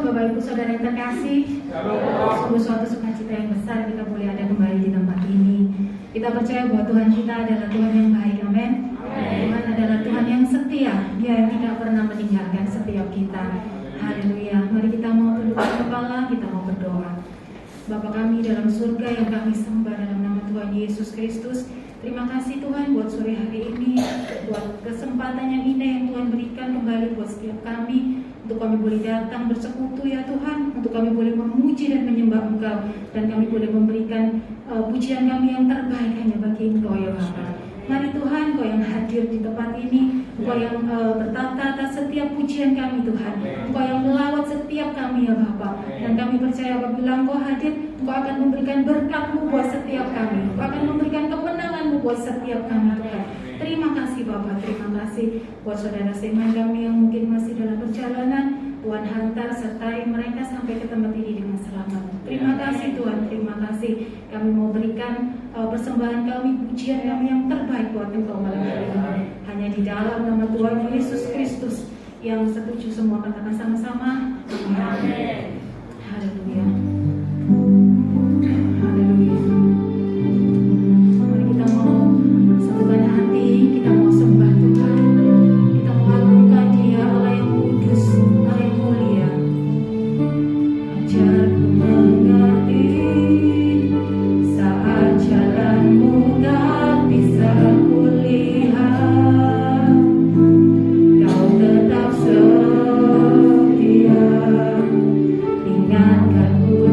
Bapak Ibu Saudara yang terkasih, sungguh suatu sukacita yang besar kita boleh ada kembali di tempat ini. Kita percaya bahwa Tuhan kita adalah Tuhan yang baik, amin. Tuhan adalah Tuhan yang setia, Dia yang tidak pernah meninggalkan setiap kita. Haleluya. Mari kita mau tundukkan kepala, kita mau berdoa. Bapa kami dalam surga yang kami sembah dalam nama Tuhan Yesus Kristus, terima kasih Tuhan buat sore hari ini, buat kesempatan yang indah yang Tuhan berikan kembali buat setiap kami, untuk kami boleh datang bersekutu ya Tuhan, untuk kami boleh memuji dan menyembah Engkau, dan kami boleh memberikan pujian kami yang terbaik hanya bagi Engkau ya Bapa. Mari Tuhan, Engkau yang hadir di tempat ini, Engkau yang bertata atas setiap pujian kami Tuhan, Engkau yang melawat setiap kami ya Bapa. Dan kami percaya apabila Engkau hadir, Engkau akan memberikan berkat-Mu buat setiap kami, Engkau akan memberikan kemenangan-Mu buat setiap kami Tuhan. Terima kasih Bapak, terima kasih buat saudara seiman kami yang mungkin masih dalam perjalanan. Tuhan hantar sertai mereka sampai ke tempat ini dengan selamat. Terima kasih Tuhan, terima kasih. Kami mau berikan persembahan kami, pujian kami yang terbaik buat Engkau malam hari ini. Hanya di dalam nama Tuhan Yesus Kristus. Yang setuju semua katakan sama-sama. Amin. Haleluya. Haleluya. Mari kita mau satukan hati, kita mau sembah Tuhan. Kita mau agungkan Dia, Allah yang kudus, Allah yang mulia. Ajarku mengerti saat jalanmu tak bisa kulihat, Kau tetap setia, ingatkanku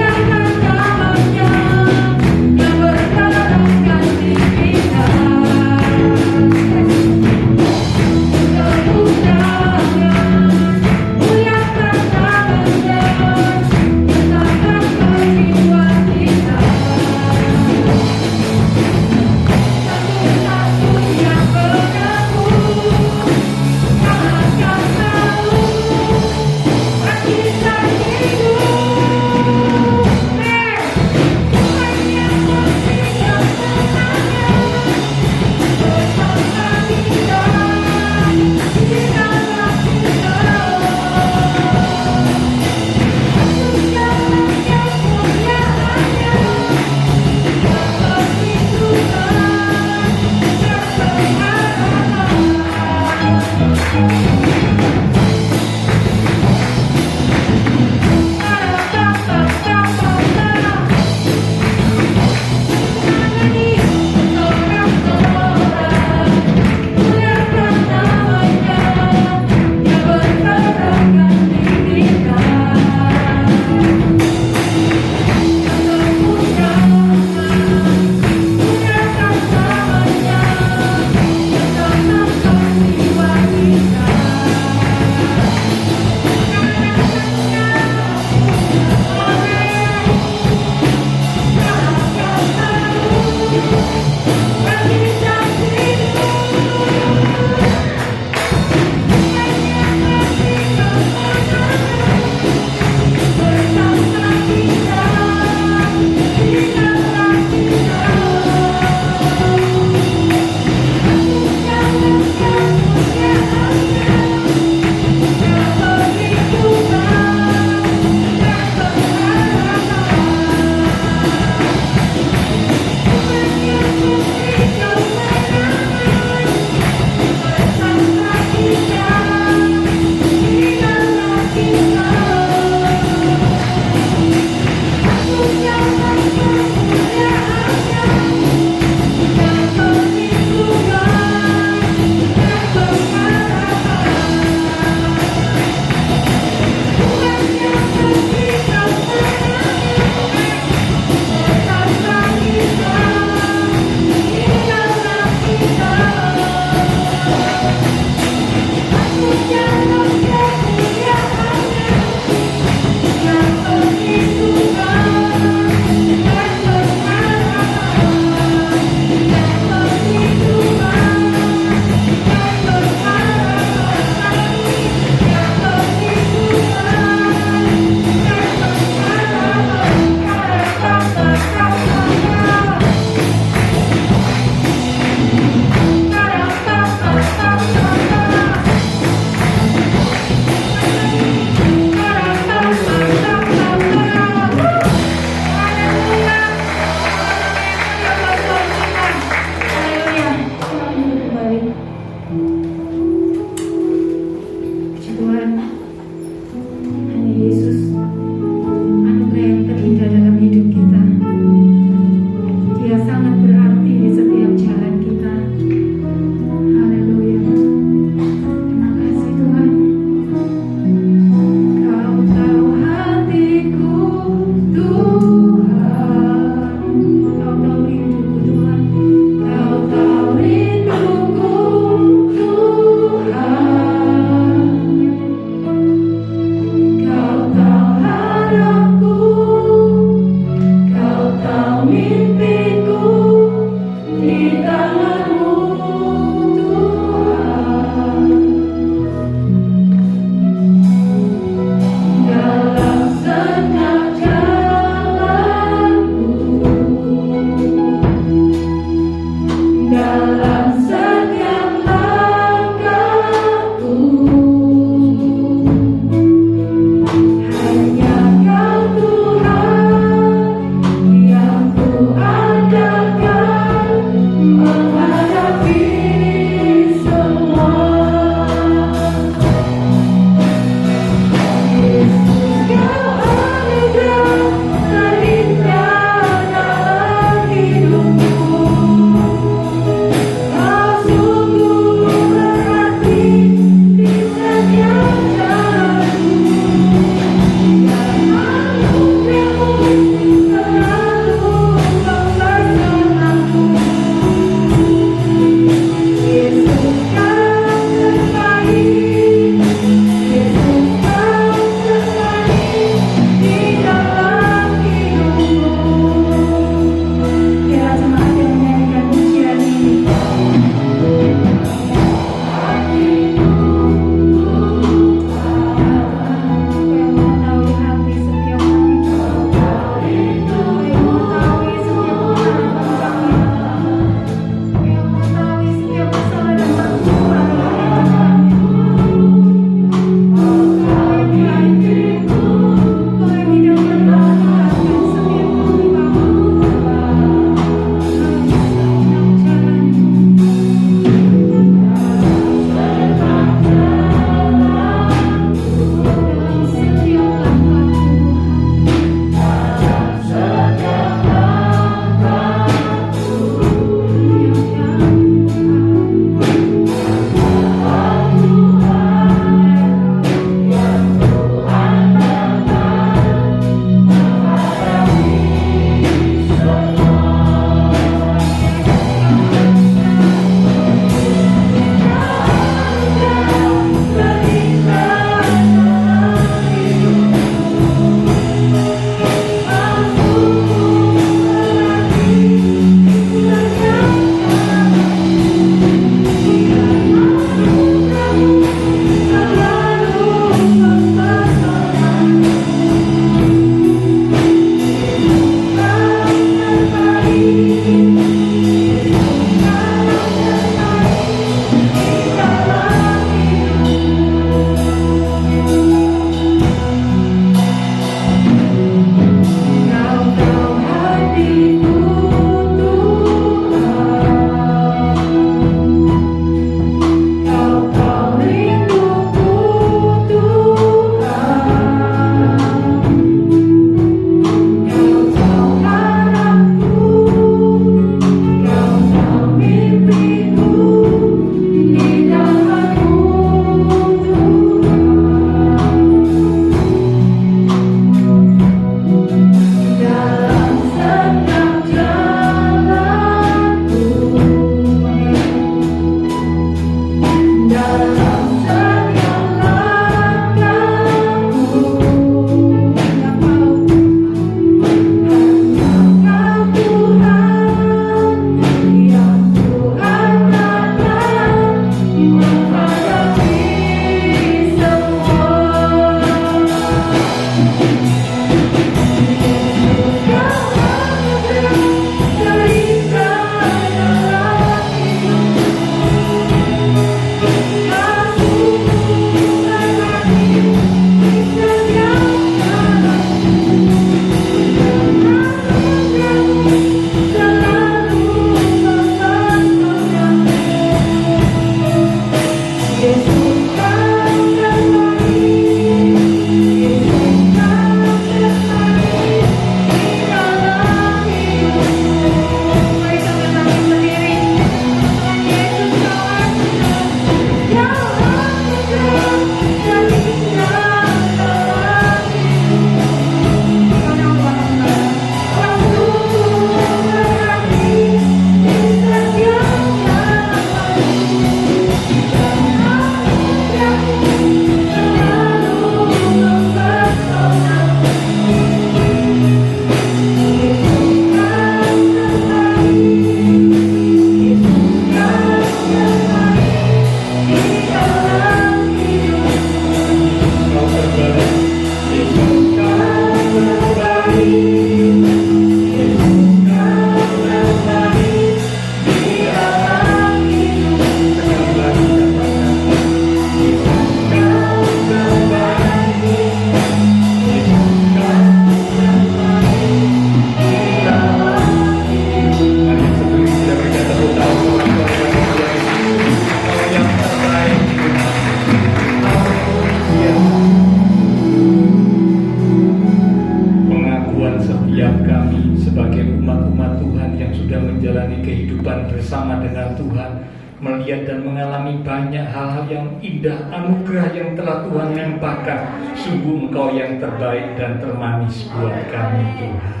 sudah menjalani kehidupan bersama dengan Tuhan, melihat dan mengalami banyak hal-hal yang indah, anugerah yang telah Tuhan limpahkan. Sungguh Engkau yang terbaik dan termanis buat kami, Tuhan.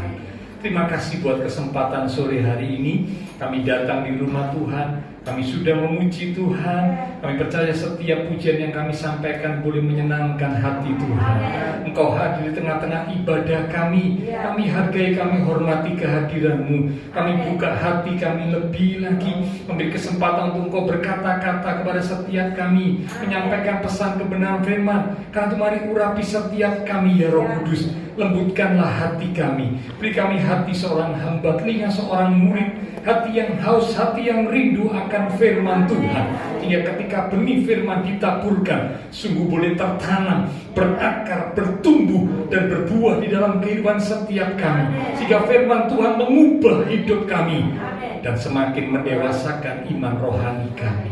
Terima kasih buat kesempatan sore hari ini. Kami datang di rumah Tuhan. Kami sudah memuji Tuhan. Kami percaya setiap pujian yang kami sampaikan boleh menyenangkan hati Tuhan. Engkau hadir di tengah-tengah ibadah kami. Kami hargai, kami hormati kehadiran-Mu. Kami buka hati kami lebih lagi, memberi kesempatan untuk Engkau berkata-kata kepada setiap kami, menyampaikan pesan kebenaran firman. Karena itu mari urapi setiap kami, ya Roh Kudus. Lembutkanlah hati kami. Beri kami hati seorang hamba, telinga seorang murid, hati yang haus, hati yang rindu akan firman Tuhan. Hingga ketika benih firman ditaburkan, sungguh boleh tertanam, berakar, bertumbuh, dan berbuah di dalam kehidupan setiap kami. Sehingga firman Tuhan mengubah hidup kami dan semakin mendewasakan iman rohani kami.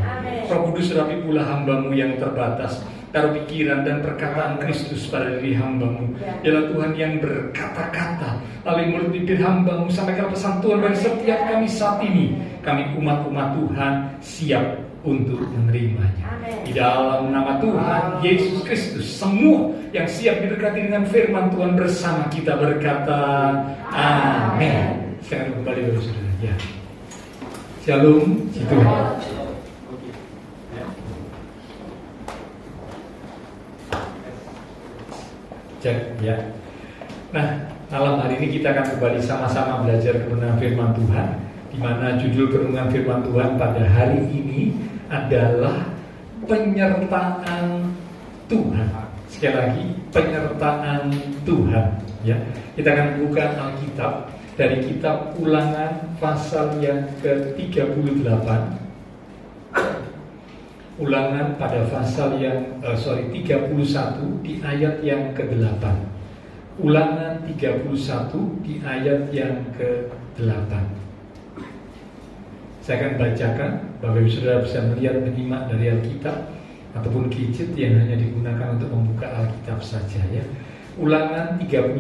Roh Kudus, rapi pula hamba-Mu yang terbatas. Taruh pikiran dan perkataan Kristus pada diri hamba-Mu. Ialah Tuhan yang berkata-kata melalui mulut bibir hamba-Mu, sampaikan pesan Tuhan bagi setiap kami saat ini. Kami umat-umat Tuhan siap untuk menerimanya. Di dalam nama Tuhan Yesus Kristus, semua yang siap diberkati dengan firman Tuhan bersama kita berkata amin. Sekarang kembali kepada saudara. Ya. Shalom, Tuhan. Cek, ya. Nah, malam hari ini kita akan kembali sama-sama belajar kebenaran firman Tuhan, di mana judul kebenaran firman Tuhan pada hari ini adalah penyertaan Tuhan. Sekali lagi, penyertaan Tuhan. Ya, kita akan buka Alkitab dari kitab Ulangan pasal yang ke-38. Ulangan pada pasal yang 31 di ayat yang ke-8. Ulangan 31 di ayat yang ke-8. Saya akan bacakan, Bapak Ibu Saudara bisa melihat, menyimak dari Alkitab ataupun gadget yang hanya digunakan untuk membuka Alkitab saja, ya. Ulangan 31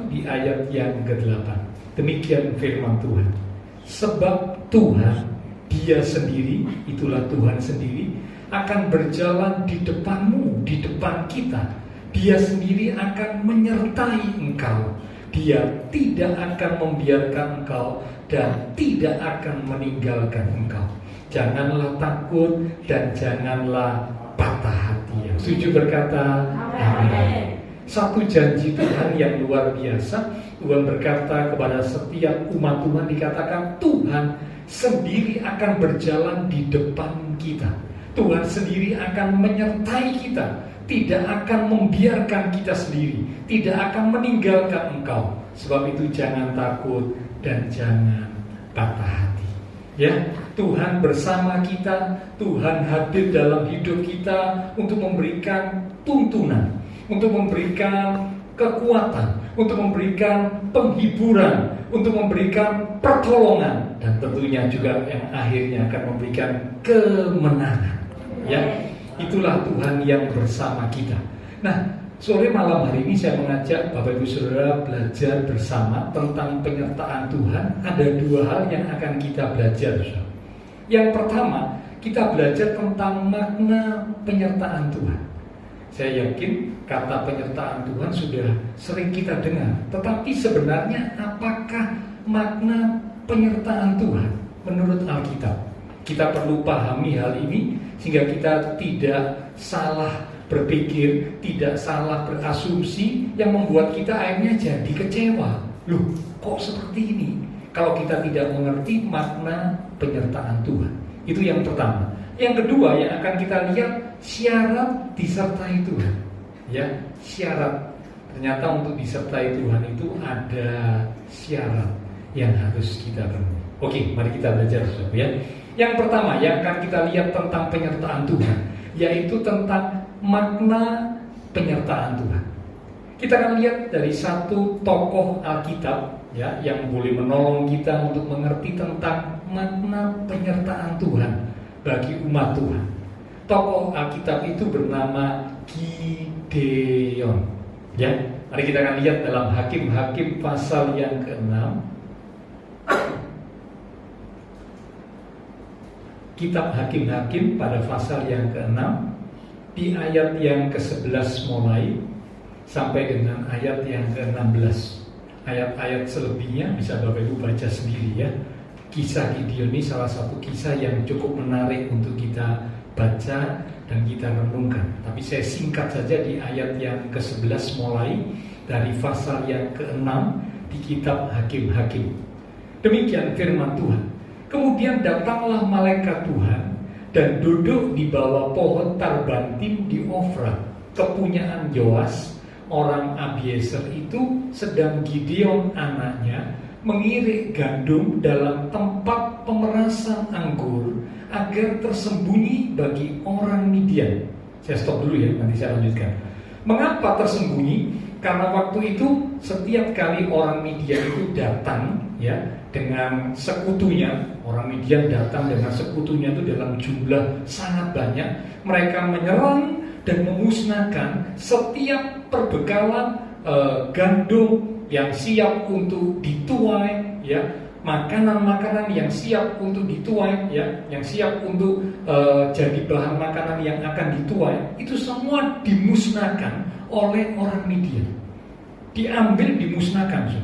di ayat yang ke-8. Demikian firman Tuhan. Sebab Tuhan, Dia sendiri, itulah Tuhan sendiri, akan berjalan di depanmu, di depan kita. Dia sendiri akan menyertai engkau. Dia tidak akan membiarkan engkau dan tidak akan meninggalkan engkau. Janganlah takut dan janganlah patah hati. Yang setuju berkata amin. Satu janji Tuhan yang luar biasa. Tuhan berkata kepada setiap umat Tuhan, dikatakan Tuhan sendiri akan berjalan di depan kita. Tuhan sendiri akan menyertai kita, tidak akan membiarkan kita sendiri, tidak akan meninggalkan engkau. Sebab itu jangan takut dan jangan patah hati. Ya, Tuhan bersama kita, Tuhan hadir dalam hidup kita untuk memberikan tuntunan, untuk memberikan kekuatan, untuk memberikan penghiburan, untuk memberikan pertolongan, dan tentunya juga yang akhirnya akan memberikan kemenangan. Ya, itulah Tuhan yang bersama kita. Nah, sore malam hari ini saya mengajak Bapak Ibu Saudara belajar bersama tentang penyertaan Tuhan. Ada dua hal yang akan kita belajar. Yang pertama, kita belajar tentang makna penyertaan Tuhan. Saya yakin kata penyertaan Tuhan sudah sering kita dengar. Tetapi sebenarnya apakah makna penyertaan Tuhan menurut Alkitab? Kita perlu pahami hal ini sehingga kita tidak salah berpikir, tidak salah berasumsi yang membuat kita akhirnya jadi kecewa. Loh, kok seperti ini? Kalau kita tidak mengerti makna penyertaan Tuhan. Itu yang pertama. Yang kedua yang akan kita lihat, syarat disertai Tuhan. Ya, syarat. Ternyata untuk disertai Tuhan itu ada syarat yang harus kita penuhi. Oke, mari kita belajar, ya. Yang pertama yang akan kita lihat tentang penyertaan Tuhan, yaitu tentang makna penyertaan Tuhan. Kita akan lihat dari satu tokoh Alkitab, ya, yang boleh menolong kita untuk mengerti tentang makna penyertaan Tuhan bagi umat Tuhan. Tokoh Alkitab itu bernama Gideon. Ya, mari kita akan lihat dalam Hakim-Hakim pasal yang ke-6. kitab Hakim-Hakim pada pasal yang ke-6 di ayat yang ke-11 mulai sampai dengan ayat yang ke-16. Ayat-ayat selebihnya bisa Bapak Ibu baca sendiri ya. Kisah Gideon ini salah satu kisah yang cukup menarik untuk kita baca dan kita renungkan. Tapi saya singkat saja di ayat yang ke-11 mulai dari pasal yang ke-6 di kitab Hakim-Hakim. Demikian firman Tuhan. Kemudian datanglah malaikat Tuhan dan duduk di bawah pohon tarbantim di Ofra, kepunyaan Yoas orang Abiezer itu, sedang Gideon anaknya mengirik gandum dalam tempat pemerasan anggur agar tersembunyi bagi orang Midian. Saya stop dulu ya, nanti saya lanjutkan. Mengapa tersembunyi? Karena waktu itu setiap kali orang Midian itu datang ya dengan sekutunya, orang Midian datang dengan sekutunya itu dalam jumlah sangat banyak, mereka menyerang dan memusnahkan setiap perbekalan gandum yang siap untuk dituai, ya, makanan-makanan yang siap untuk dituai, ya, yang siap untuk jadi bahan makanan yang akan dituai, itu semua dimusnahkan oleh orang Midian, diambil, dimusnahkan.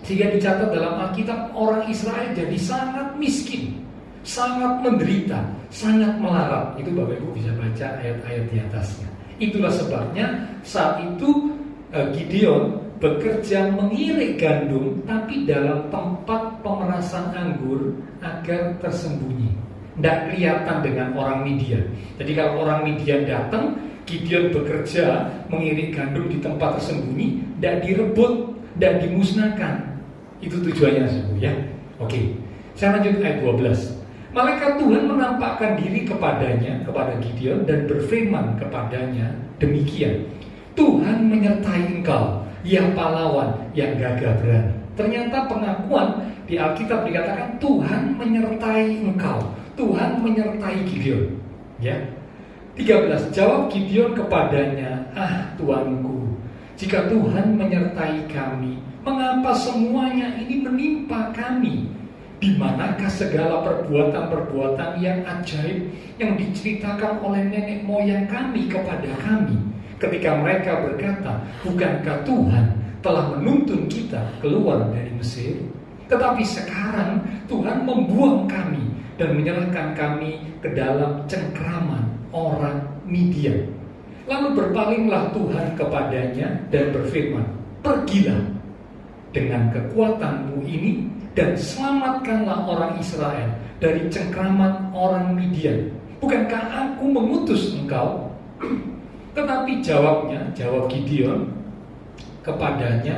Sehingga dicatat dalam Alkitab orang Israel jadi sangat miskin, sangat menderita, sangat melarat. Itu Bapak Ibu bisa baca ayat-ayat di atasnya. Itulah sebabnya saat itu Gideon bekerja mengirik gandum tapi dalam tempat pemerasan anggur agar tersembunyi, tidak kelihatan dengan orang Midian. Jadi kalau orang Midian datang, Gideon bekerja mengirik gandum di tempat tersembunyi, tidak direbut, tidak dimusnahkan. Itu tujuannya ya. Oke, saya lanjut ayat 12. Malaikat Tuhan menampakkan diri kepadanya, kepada Gideon, dan berfirman kepadanya demikian, Tuhan menyertai engkau, ya pahlawan yang gagah berani. Ternyata pengakuan di Alkitab dikatakan Tuhan menyertai engkau, Tuhan menyertai Gideon. Ya. 13. Jawab Gideon kepadanya, Tuanku, jika Tuhan menyertai kami, mengapa semuanya ini menimpa kami? Di manakah segala perbuatan-perbuatan yang ajaib yang diceritakan oleh nenek moyang kami kepada kami? Ketika mereka berkata, bukankah Tuhan telah menuntun kita keluar dari Mesir? Tetapi sekarang Tuhan membuang kami dan menyerahkan kami ke dalam cengkraman orang Midian. Lalu berpalinglah Tuhan kepadanya dan berfirman, pergilah dengan kekuatanmu ini dan selamatkanlah orang Israel dari cengkraman orang Midian. Bukankah aku mengutus engkau? Tetapi jawab Gideon kepadanya,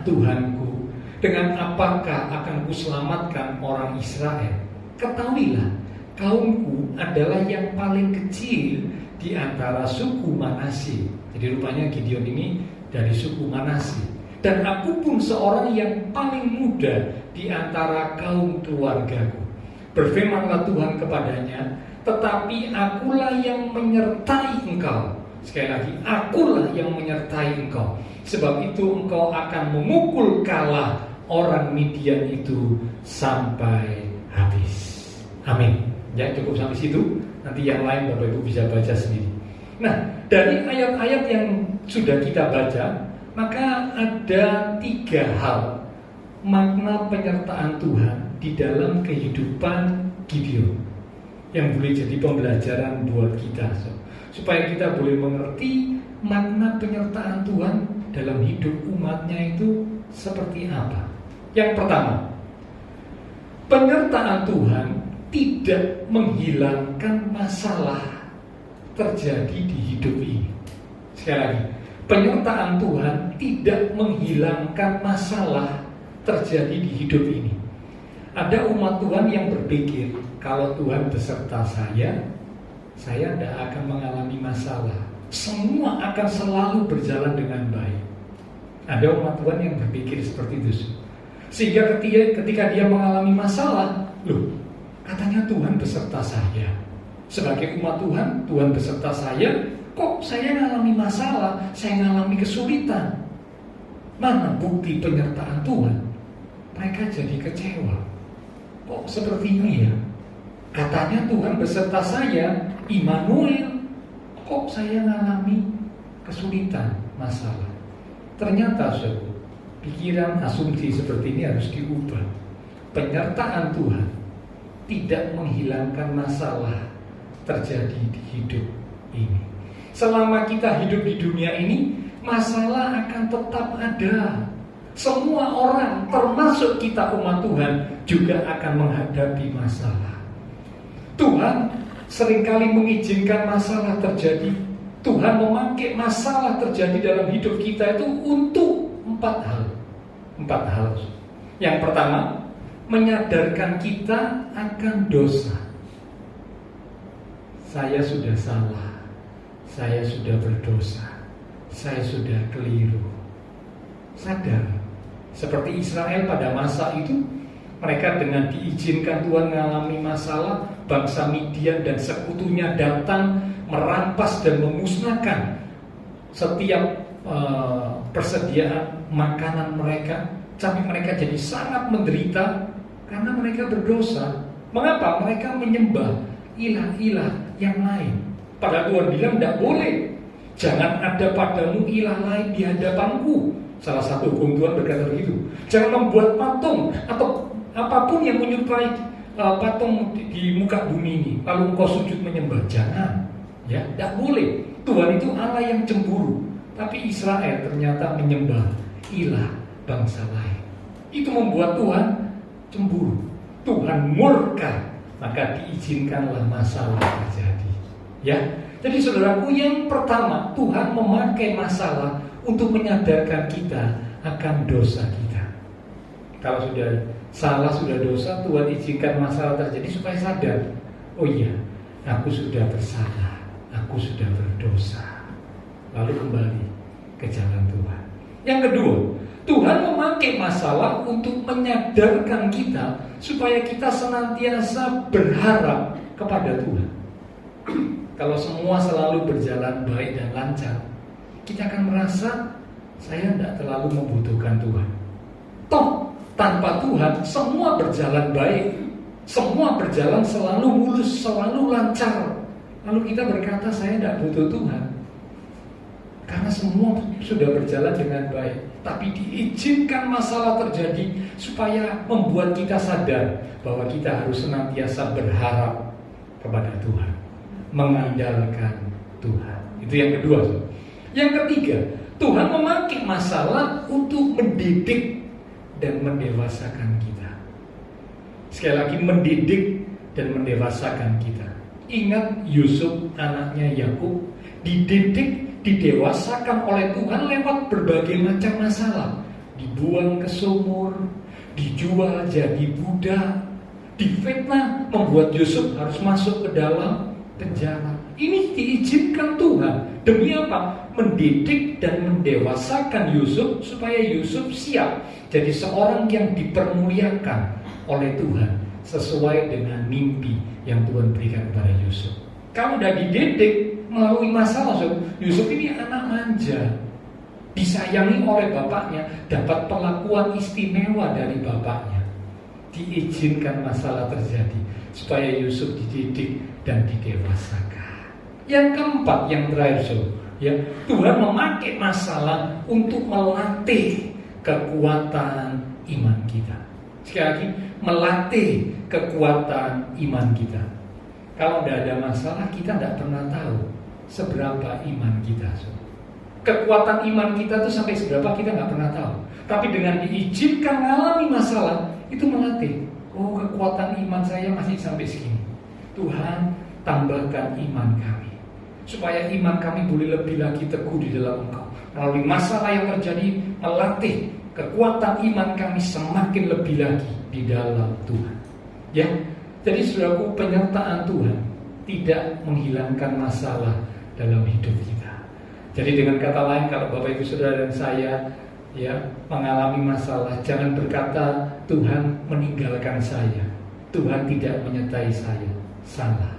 Tuhanku, dengan apakah akan kuselamatkan orang Israel? Ketahuilah, kaumku adalah yang paling kecil di antara suku Manasye. Jadi rupanya Gideon ini dari suku Manasye. Dan aku pun seorang yang paling muda di antara kaum keluargaku. Berfirmanlah Tuhan kepadanya, tetapi akulah yang menyertai engkau. Sekali lagi, akulah yang menyertai engkau. Sebab itu engkau akan memukul kalah orang Midian itu sampai habis. Amin. Ya, cukup sampai situ. Nanti yang lain Bapak Ibu bisa baca sendiri. Nah, dari ayat-ayat yang sudah kita baca, maka ada 3 hal makna penyertaan Tuhan di dalam kehidupan Gideon yang boleh jadi pembelajaran buat kita, supaya kita boleh mengerti makna penyertaan Tuhan dalam hidup umatnya itu seperti apa. Yang pertama, penyertaan Tuhan tidak menghilangkan masalah terjadi di hidup ini. Sekali lagi, penyertaan Tuhan tidak menghilangkan masalah terjadi di hidup ini. Ada umat Tuhan yang berpikir, kalau Tuhan beserta saya tidak akan mengalami masalah. Semua akan selalu berjalan dengan baik. Ada umat Tuhan yang berpikir seperti itu. Sehingga ketika dia mengalami masalah, katanya Tuhan beserta saya. Sebagai umat Tuhan, Tuhan beserta saya, kok saya mengalami masalah, saya mengalami kesulitan. Mana bukti penyertaan Tuhan? Mereka jadi kecewa. Kok seperti ini ya? Katanya Tuhan beserta saya, Immanuel. Kok saya mengalami kesulitan, masalah? Ternyata pikiran asumsi seperti ini harus diubah. Penyertaan Tuhan tidak menghilangkan masalah terjadi di hidup ini. Selama kita hidup di dunia ini, masalah akan tetap ada. Semua orang, termasuk kita umat Tuhan, juga akan menghadapi masalah. Tuhan seringkali mengizinkan masalah terjadi. Tuhan memakai masalah terjadi dalam hidup kita itu untuk 4 hal. 4 hal. Yang pertama, menyadarkan kita akan dosa. Saya sudah salah, saya sudah berdosa, saya sudah keliru. Sadar. Seperti Israel pada masa itu, mereka dengan diizinkan Tuhan mengalami masalah, bangsa Midian dan sekutunya datang merampas dan memusnahkan setiap persediaan makanan mereka, sampai mereka jadi sangat menderita karena mereka berdosa. Mengapa? Mereka menyembah ilah-ilah yang lain. Padahal Tuhan bilang tidak boleh. Jangan ada padamu ilah lain di hadapanku. Salah satu hukum Tuhan berkata begitu. Jangan membuat patung atau apapun yang menyerupai patung di muka bumi ini, lalu engkau sujud menyembah. Jangan. Ya, tidak boleh. Tuhan itu Allah yang cemburu. Tapi Israel ternyata menyembah ilah bangsa lain. Itu membuat Tuhan cemburu. Tuhan murka, maka diizinkanlah masalah terjadi. Ya, jadi saudaraku, yang pertama, Tuhan memakai masalah untuk menyadarkan kita akan dosa kita. Kalau sudah salah, sudah dosa, Tuhan izinkan masalah terjadi supaya sadar. Oh iya, aku sudah bersalah, aku sudah berdosa. Lalu kembali ke jalan Tuhan. Yang kedua, Tuhan memakai masalah untuk menyadarkan kita supaya kita senantiasa berharap kepada Tuhan. Kalau semua selalu berjalan baik dan lancar, kita akan merasa saya tidak terlalu membutuhkan Tuhan. Toh tanpa Tuhan semua berjalan baik, semua berjalan selalu mulus, selalu lancar. Lalu kita berkata saya tidak butuh Tuhan, karena semua sudah berjalan dengan baik. Tapi diizinkan masalah terjadi supaya membuat kita sadar bahwa kita harus senantiasa berharap kepada Tuhan, mengandalkan Tuhan. Itu yang kedua. Yang ketiga, Tuhan memakai masalah untuk mendidik dan mendewasakan kita. Sekali lagi, mendidik dan mendewasakan kita. Ingat Yusuf, anaknya Yakub, dididik, didewasakan oleh Tuhan lewat berbagai macam masalah. Dibuang ke sumur, dijual jadi budak, difitnah, membuat Yusuf harus masuk ke dalam penjara. Ini diizinkan Tuhan. Demi apa? Mendidik dan mendewasakan Yusuf supaya Yusuf siap jadi seorang yang dipermuliakan oleh Tuhan sesuai dengan mimpi yang Tuhan berikan kepada Yusuf. Kalau sudah dididik melalui masalah, Yusuf ini anak manja, disayangi oleh bapaknya, dapat perlakuan istimewa dari bapaknya. Diizinkan masalah terjadi supaya Yusuf dididik dan didewasakan. Yang keempat, yang terakhir, ya, Tuhan memakai masalah untuk melatih kekuatan iman kita. Sekali lagi, melatih kekuatan iman kita. Kalau tidak ada masalah, kita tidak pernah tahu seberapa iman kita. Kekuatan iman kita itu sampai seberapa kita nggak pernah tahu. Tapi dengan diizinkan mengalami masalah, itu melatih. Oh, kekuatan iman saya masih sampai segini. Tuhan, tambahkan iman kami, supaya iman kami boleh lebih lagi teguh di dalam Engkau. Melalui masalah yang terjadi, melatih kekuatan iman kami semakin lebih lagi di dalam Tuhan. Ya, jadi saudaraku, penyertaan Tuhan tidak menghilangkan masalah dalam hidup kita. Jadi dengan kata lain, kalau Bapak Ibu Saudara dan saya ya mengalami masalah, jangan berkata Tuhan meninggalkan saya, Tuhan tidak menyertai saya. Salah.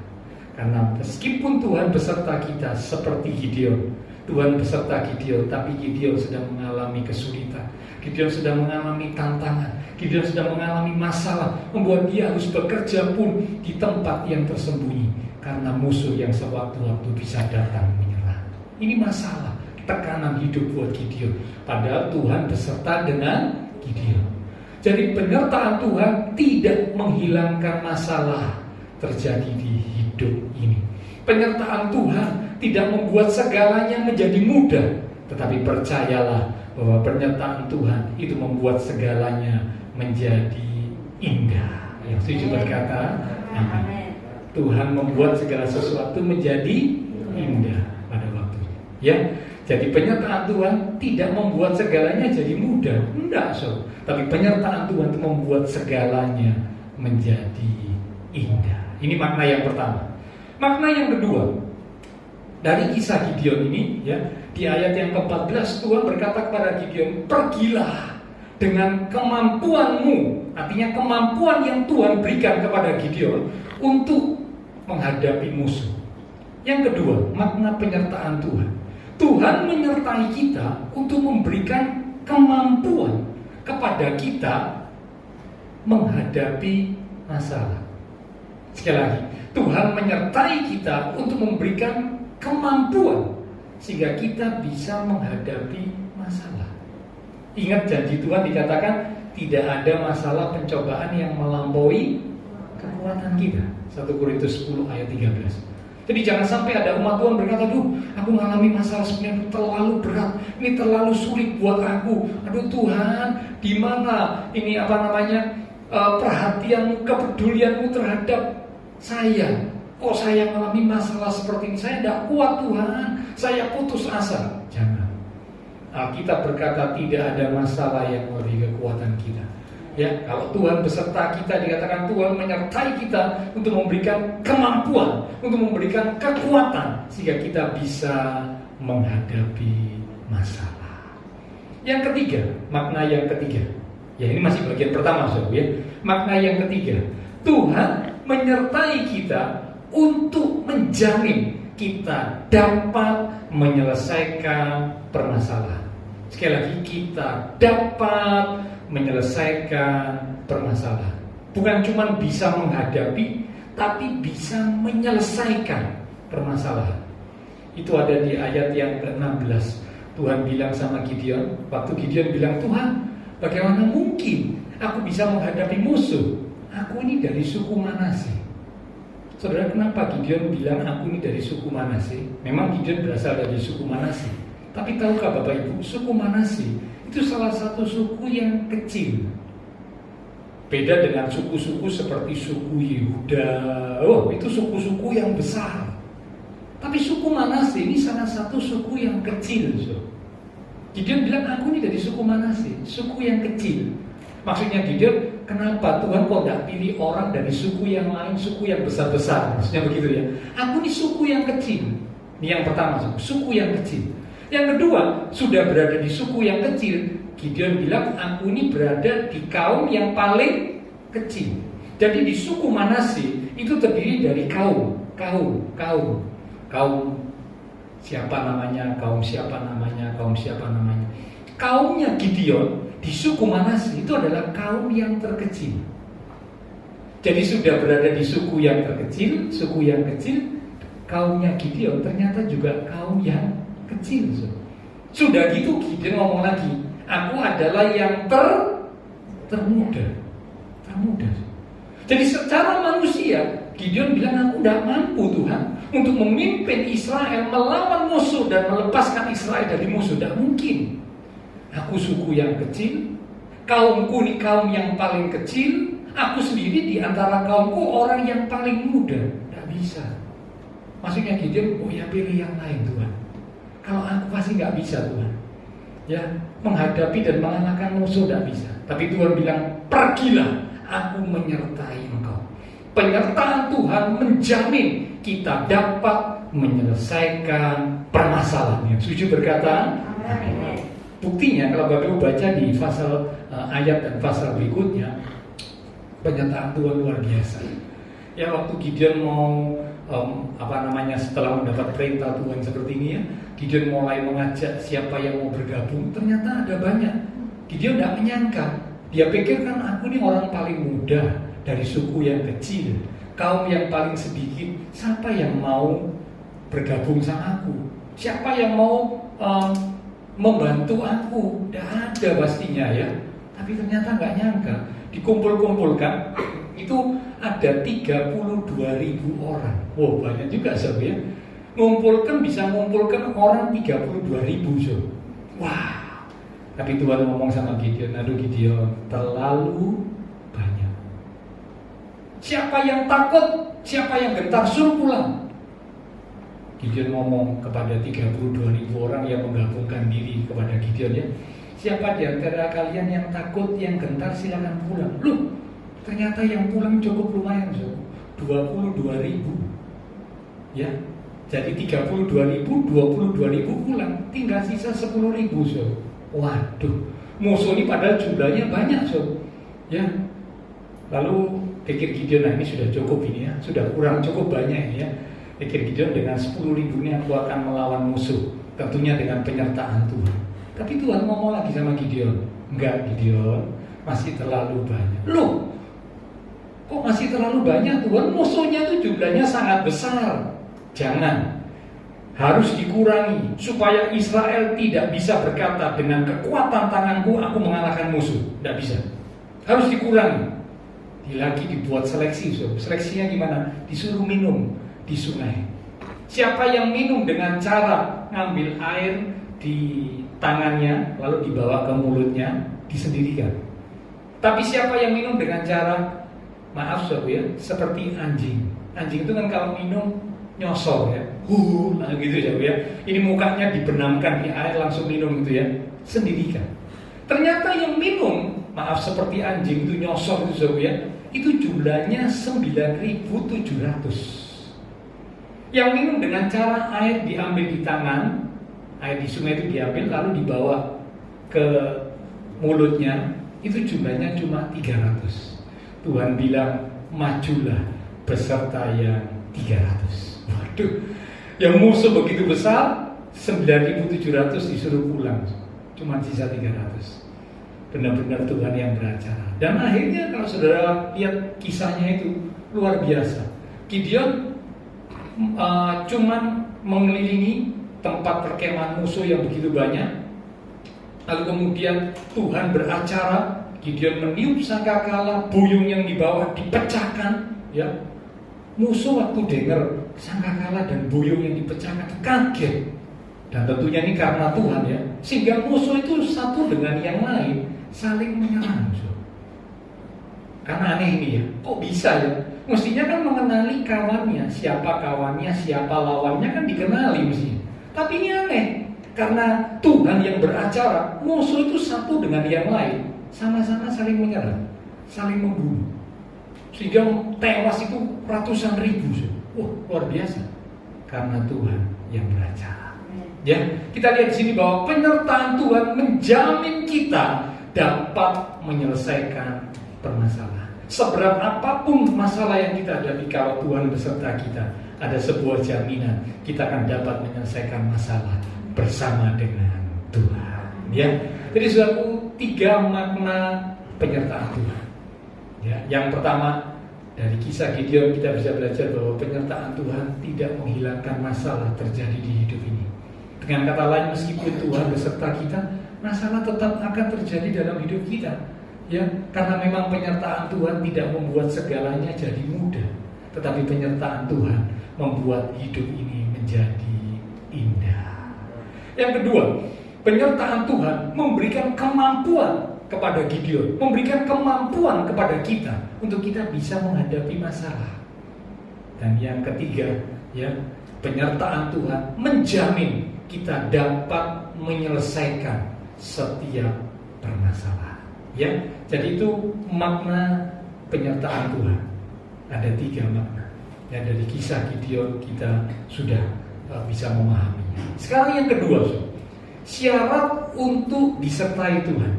Karena meskipun Tuhan beserta kita seperti Gideon, Tuhan beserta Gideon, tapi Gideon sedang mengalami kesulitan, Gideon sedang mengalami tantangan, Gideon sedang mengalami masalah, membuat dia harus bekerja pun di tempat yang tersembunyi karena musuh yang sewaktu-waktu bisa datang menyerang. Ini masalah, tekanan hidup buat Gideon. Padahal Tuhan beserta dengan Gideon. Jadi penyertaan Tuhan tidak menghilangkan masalah terjadi di hidup ini. Penyertaan Tuhan tidak membuat segalanya menjadi mudah, tetapi percayalah bahwa penyertaan Tuhan itu membuat segalanya menjadi indah. Yang setuju berkata amin. Tuhan membuat segala sesuatu menjadi indah pada waktunya. Ya, jadi penyertaan Tuhan tidak membuat segalanya jadi mudah, enggak so. Tapi penyertaan Tuhan itu membuat segalanya menjadi indah. Ini makna yang pertama. Makna yang kedua, dari kisah Gideon ini, ya, di ayat yang ke-14 Tuhan berkata kepada Gideon, pergilah dengan kemampuanmu. Artinya kemampuan yang Tuhan berikan kepada Gideon untuk menghadapi musuh. Yang kedua, makna penyertaan Tuhan. Tuhan menyertai kita untuk memberikan kemampuan kepada kita menghadapi masalah. Sekali lagi, Tuhan menyertai kita untuk memberikan kemampuan sehingga kita bisa menghadapi masalah. Ingat janji Tuhan dikatakan tidak ada masalah pencobaan yang melampaui kekuatan kita. 1 Korintus 10 ayat 13. Jadi jangan sampai ada umat Tuhan berkata, "Duh, aku mengalami masalah sebenarnya terlalu berat, ini terlalu sulit buat aku. Aduh Tuhan, di mana ini perhatianmu, kepedulianmu terhadap saya? Kok saya mengalami masalah seperti ini? Saya tidak kuat Tuhan, saya putus asa." Jangan. Alkitab berkata tidak ada masalah yang melebihi kekuatan kita. Ya, kalau Tuhan beserta kita, dikatakan Tuhan menyertai kita untuk memberikan kemampuan, untuk memberikan kekuatan sehingga kita bisa menghadapi masalah. Yang ketiga, makna yang ketiga. Ya, ini masih bagian pertama, Saudara, ya. Makna yang ketiga, Tuhan menyertai kita untuk menjamin kita dapat menyelesaikan permasalahan. Sekali lagi, kita dapat menyelesaikan permasalahan. Bukan cuma bisa menghadapi, tapi bisa menyelesaikan permasalahan. Itu ada di ayat yang ke-16. Tuhan bilang sama Gideon, waktu Gideon bilang, "Tuhan, bagaimana mungkin aku bisa menghadapi musuh? Aku ini dari suku Manase." Saudara, kenapa Gideon bilang aku ini dari suku Manase? Memang Gideon berasal dari suku Manase. Tapi tahukah Bapak Ibu, suku Manase itu salah satu suku yang kecil. Beda dengan suku-suku seperti suku Yehuda. Oh, itu suku-suku yang besar. Tapi suku Manase ini salah satu suku yang kecil. Gideon bilang aku ini dari suku Manase, suku yang kecil. Maksudnya Gideon, kenapa Tuhan kok tidak pilih orang dari suku yang lain, suku yang besar-besar? Maksudnya begitu ya. Aku ini suku yang kecil. Ini yang pertama, suku yang kecil. Yang kedua, sudah berada di suku yang kecil, Gideon bilang aku ini berada di kaum yang paling kecil. Jadi di suku Manase itu terdiri dari kaum siapa namanya. Kaumnya Gideon di suku Manase itu adalah kaum yang terkecil. Jadi sudah berada di suku yang terkecil, kaumnya Gideon ternyata juga kaum yang kecil. Sudah gitu Gideon ngomong lagi, aku adalah yang termuda. Jadi secara manusia Gideon bilang aku tidak mampu Tuhan untuk memimpin Israel melawan musuh dan melepaskan Israel dari musuh. Tidak mungkin. Aku suku yang kecil, kaumku ini kaum yang paling kecil, aku sendiri di antara kaumku orang yang paling muda. Tidak bisa. Maksudnya Gideon, oh ya pilih yang lain Tuhan. Kalau aku pasti nggak bisa Tuhan, ya menghadapi dan mengalahkan musuh nggak bisa. Tapi Tuhan bilang, pergilah, aku menyertai engkau. Penyertaan Tuhan menjamin kita dapat menyelesaikan permasalahan. Setuju berkata? Amin. Buktinya kalau Bapak Ibu baca di pasal ayat dan pasal berikutnya, penyertaan Tuhan luar biasa. Ya waktu Gideon mau setelah mendapat perintah Tuhan seperti ini ya, Gideon mulai mengajak siapa yang mau bergabung. Ternyata ada banyak. Gideon tidak menyangka di Dia pikir kan aku ini orang paling muda dari suku yang kecil, kaum yang paling sedikit. Siapa yang mau bergabung sama aku? Siapa yang mau membantu aku? Tidak ada pastinya ya. Tapi ternyata nggak nyangka, dikumpul-kumpulkan itu ada 32.000 orang. Wow, banyak juga sob ya. Bisa ngumpulkan orang 32.000 sob. Wah. Tapi Tuhan ngomong sama Gideon, aduh Gideon, terlalu banyak. Siapa yang takut? Siapa yang gentar? Suruh pulang. Gideon ngomong kepada 32.000 orang yang menggabungkan diri kepada Gideon ya. Siapa di antara kalian yang takut, yang gentar, silakan pulang. Loh, ternyata yang pulang cukup lumayan, so. 22.000. Ya. Jadi 32.000 pulang, tinggal sisa 10.000, so. Waduh, musuh ini padahal jumlahnya banyak, so. Ya. Lalu pikir Gideon, nah ini sudah cukup ini ya, sudah kurang cukup banyak ini ya. Pikir Gideon, dengan 10.000 ini aku akan melawan musuh, tentunya dengan penyertaan Tuhan. Tapi Tuhan ngomong lagi sama Gideon, enggak Gideon, masih terlalu banyak. Loh, kok masih terlalu banyak Tuhan? Musuhnya itu jumlahnya sangat besar. Jangan, harus dikurangi supaya Israel tidak bisa berkata dengan kekuatan tanganku aku mengalahkan musuh. Tidak bisa, harus dikurangi. Lagi dibuat seleksi, so. Seleksinya gimana? Disuruh minum di sungai. Siapa yang minum dengan cara ngambil air di tangannya lalu dibawa ke mulutnya, disendirikan. Tapi siapa yang minum dengan cara, maaf sob ya, seperti anjing. Anjing itu kan kalau minum nyosor ya, nah gitu ya. Ini mukanya dibenamkan di air langsung minum gitu ya, sendirikan. Ternyata yang minum, maaf seperti anjing itu nyosor itu sob ya, itu jumlahnya 9.700. Yang minum dengan cara air diambil di tangan, air di sungai itu diambil lalu dibawa ke mulutnya, itu jumlahnya cuma 300. Tuhan bilang, majulah beserta yang 300. Waduh, yang musuh begitu besar, 9.700 disuruh pulang, cuma sisa 300. Benar-benar Tuhan yang beracara. Dan akhirnya kalau saudara lihat kisahnya itu luar biasa. Gideon cuman mengelilingi tempat perkemahan musuh yang begitu banyak. Lalu kemudian Tuhan beracara, Gideon meniup sangkakala, buyung yang dibawa dipecahkan, ya. Musuh waktu dengar sangkakala dan buyung yang dipecahkan kaget. Dan tentunya ini karena Tuhan ya, sehingga musuh itu satu dengan yang lain saling menyerang. Karena aneh ini ya, kok bisa ya? Mestinya kan mengenali kawannya, siapa lawannya kan dikenali mestinya. Tapi ini aneh, karena Tuhan yang beracara, musuh itu satu dengan yang lain sama-sama saling menyerang, saling membunuh, sehingga tewas itu ratusan ribu. Wah, luar biasa, karena Tuhan yang beracara. Ya, kita lihat di sini bahwa penyertaan Tuhan menjamin kita dapat menyelesaikan permasalahan. Seberat apapun masalah yang kita hadapi, kalau Tuhan beserta kita, ada sebuah jaminan kita akan dapat menyelesaikan masalah bersama dengan Tuhan. Ya, jadi saudaraku, 3 makna penyertaan Tuhan. Ya, yang pertama, dari kisah Gideon kita bisa belajar bahwa penyertaan Tuhan tidak menghilangkan masalah terjadi di hidup ini. Dengan kata lain, meskipun Tuhan beserta kita, masalah tetap akan terjadi dalam hidup kita. Ya, karena memang penyertaan Tuhan tidak membuat segalanya jadi mudah, tetapi penyertaan Tuhan membuat hidup ini menjadi indah. Yang kedua, penyertaan Tuhan memberikan kemampuan kepada Gideon, memberikan kemampuan kepada kita untuk kita bisa menghadapi masalah. Dan yang ketiga, ya, penyertaan Tuhan menjamin kita dapat menyelesaikan setiap permasalahan. Ya, jadi itu makna penyertaan Tuhan. Ada 3 makna. Ya, dari kisah Gideon kita sudah bisa memahaminya. Sekarang yang kedua, syarat untuk disertai Tuhan.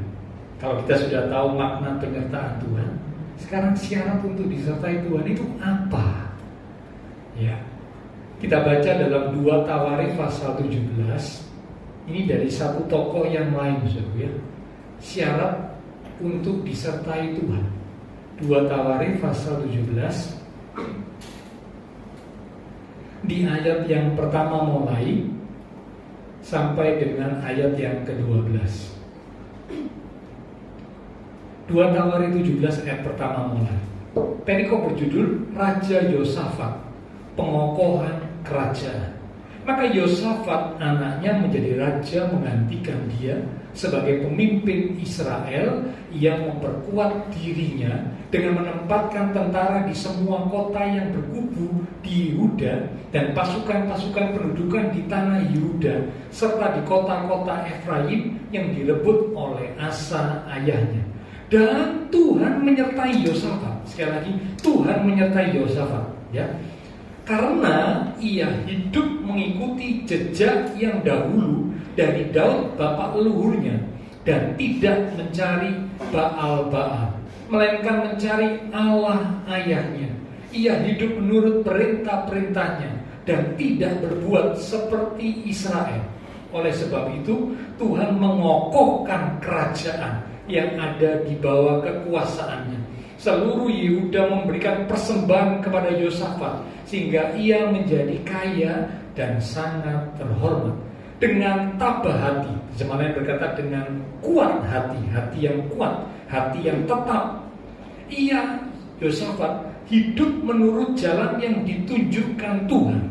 Kalau kita sudah tahu makna penyertaan Tuhan, sekarang syarat untuk disertai Tuhan itu apa? Ya, kita baca dalam 2 Tawarikh pasal 17. Ini dari satu tokoh yang lain, ya. Syarat untuk disertai Tuhan. 2 Tawarik pasal 17 di ayat yang pertama mulai sampai dengan ayat yang ke-12. 2 Tawarik 17 ayat pertama mulai. Perikop berjudul Raja Yosafat, pengokohan kerajaan. Maka Yosafat anaknya menjadi raja menggantikan dia sebagai pemimpin Israel yang memperkuat dirinya dengan menempatkan tentara di semua kota yang berkubu di Yehuda dan pasukan-pasukan pendudukan di tanah Yehuda serta di kota-kota Efraim yang direbut oleh Asa ayahnya. Dan Tuhan menyertai Yosafat. Sekali lagi, Tuhan menyertai Yosafat, ya. Karena ia hidup mengikuti jejak yang dahulu dari Daud bapak leluhurnya dan tidak mencari Baal-Baal, melainkan mencari Allah ayahnya. Ia hidup menurut perintah-perintahnya dan tidak berbuat seperti Israel. Oleh sebab itu, Tuhan mengokohkan kerajaan yang ada di bawah kekuasaannya. Seluruh Yehuda memberikan persembahan kepada Yosafat sehingga ia menjadi kaya dan sangat terhormat. Dengan tabah hati, zaman yang berkata dengan kuat hati, hati yang kuat, hati yang tetap. Ia, Yosafat, hidup menurut jalan yang ditunjukkan Tuhan.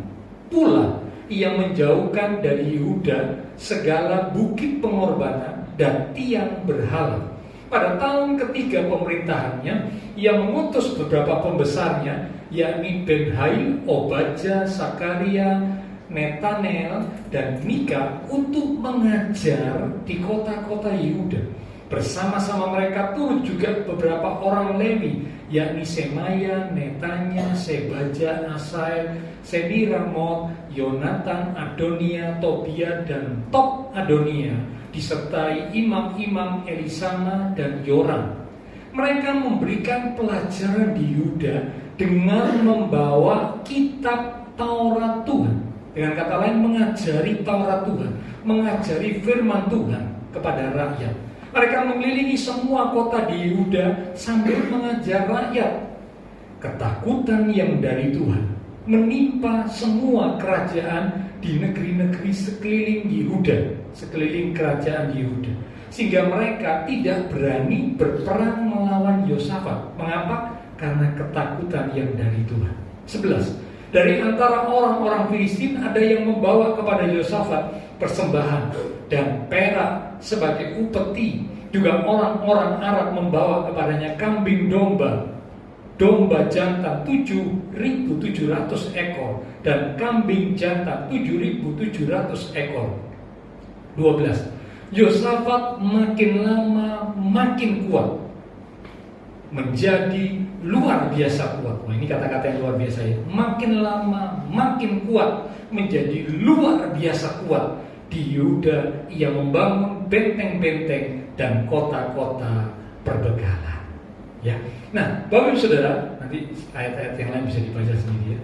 Pula ia menjauhkan dari Yehuda segala bukit pengorbanan dan tiang berhala. Pada tahun ketiga pemerintahannya, ia mengutus beberapa pembesarnya, yakni Ben-Hail, Obadja, Sakaria, Netanel, dan Mika untuk mengajar di kota-kota Yehuda. Bersama-sama mereka turut juga beberapa orang Lewi, yakni Semaya, Netanya, Sebaja, Asael, Semiramot, Yonatan, Adonia, Tobia, dan Top Adonia, disertai imam-imam Elisama dan Yoram. Mereka memberikan pelajaran di Yehuda dengan membawa kitab Taurat Tuhan. Dengan kata lain, mengajari Taurat Tuhan, mengajari firman Tuhan kepada rakyat. Mereka mengelilingi semua kota di Yehuda sambil mengajar rakyat. Ketakutan yang dari Tuhan menimpa semua kerajaan di negeri-negeri sekeliling Yehuda, sekeliling kerajaan Yehuda, sehingga mereka tidak berani berperang melawan Yosafat. Mengapa? Karena ketakutan yang dari Tuhan. 11. Dari antara orang-orang Filistin ada yang membawa kepada Yosafat persembahan dan perak sebagai upeti. Juga orang-orang Arab membawa kepadanya kambing domba, domba jantan 7.700 ekor dan kambing jantan 7.700 ekor. 12. Yosafat makin lama makin kuat, menjadi luar biasa kuat. Wah, ini kata-kata yang luar biasa ya. Makin lama makin kuat, menjadi luar biasa kuat. Di Yehuda ia membangun benteng-benteng dan kota-kota perbekalan. Ya. Nah, Bapak Ibu Saudara, nanti ayat-ayat yang lain bisa dibaca sendiri ya.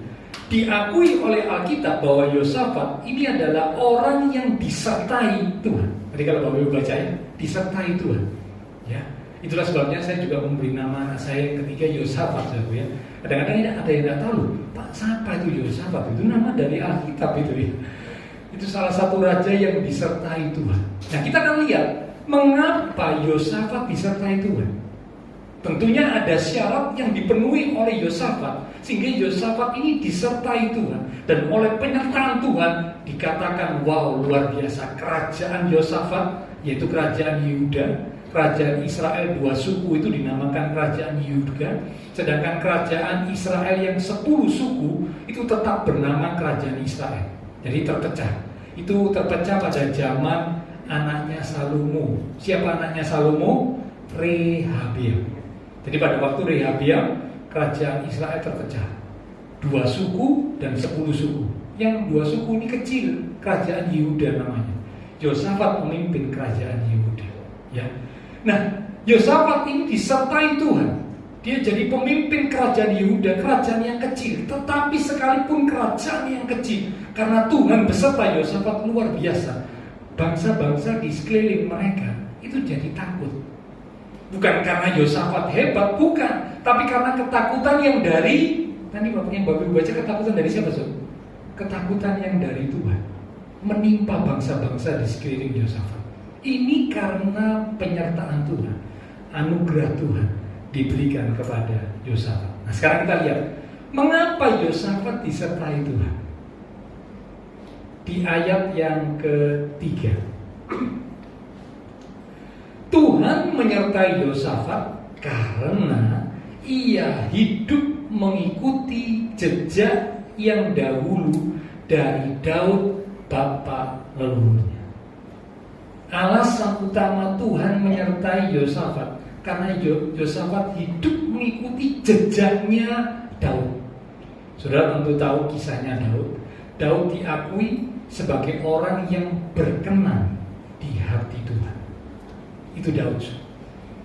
Diakui oleh Alkitab bahwa Yosafat ini adalah orang yang disertai Tuhan. Jadi kalau Bapak Ibu baca ya, disertai Tuhan. Ya. Itulah sebabnya saya juga memberi nama anak saya yang ketiga Yosafat, ya. Kadang-kadang ada yang tidak tahu, Pak, siapa itu Yosafat? Itu nama dari Alkitab itu ya. Itu salah satu raja yang disertai Tuhan. Nah, kita akan lihat mengapa Yosafat disertai Tuhan. Tentunya ada syarat yang dipenuhi oleh Yosafat sehingga Yosafat ini disertai Tuhan, dan oleh penyertaan Tuhan dikatakan wow, luar biasa. Kerajaan Yosafat, yaitu kerajaan Yehuda, kerajaan Israel 2 suku itu dinamakan kerajaan Yehuda, sedangkan kerajaan Israel yang 10 suku itu tetap bernama kerajaan Israel. Jadi terpecah. Itu terpecah pada zaman anaknya Salomo. Siapa anaknya Salomo? Rehabeam. Jadi pada waktu Rehabeam, kerajaan Israel terpecah 2 suku dan 10 suku. Yang 2 suku ini kecil, kerajaan Yehuda namanya. Yosafat memimpin kerajaan Yehuda. Ya. Nah, Yosafat ini disertai Tuhan. Dia jadi pemimpin kerajaan Yehuda, kerajaan yang kecil. Tetapi sekalipun kerajaan yang kecil, karena Tuhan beserta Yosafat luar biasa, bangsa-bangsa di sekeliling mereka itu jadi takut. Bukan karena Yosafat hebat, bukan. Tapi karena ketakutan yang dari, tadi Bapak baca ketakutan dari siapa, Sob? Ketakutan yang dari Tuhan menimpa bangsa-bangsa di sekeliling Yosafat. Ini karena penyertaan Tuhan, anugerah Tuhan diberikan kepada Yosafat. Nah, sekarang kita lihat mengapa Yosafat disertai Tuhan. Di ayat yang ketiga, Tuhan menyertai Yosafat karena ia hidup mengikuti jejak yang dahulu dari Daud bapa leluhurnya. Alasan utama Tuhan menyertai Yosafat karena Yosafat hidup mengikuti jejaknya Daud. Saudara tentu tahu kisahnya Daud. Daud diakui sebagai orang yang berkenan di hati Tuhan. Itu Daud.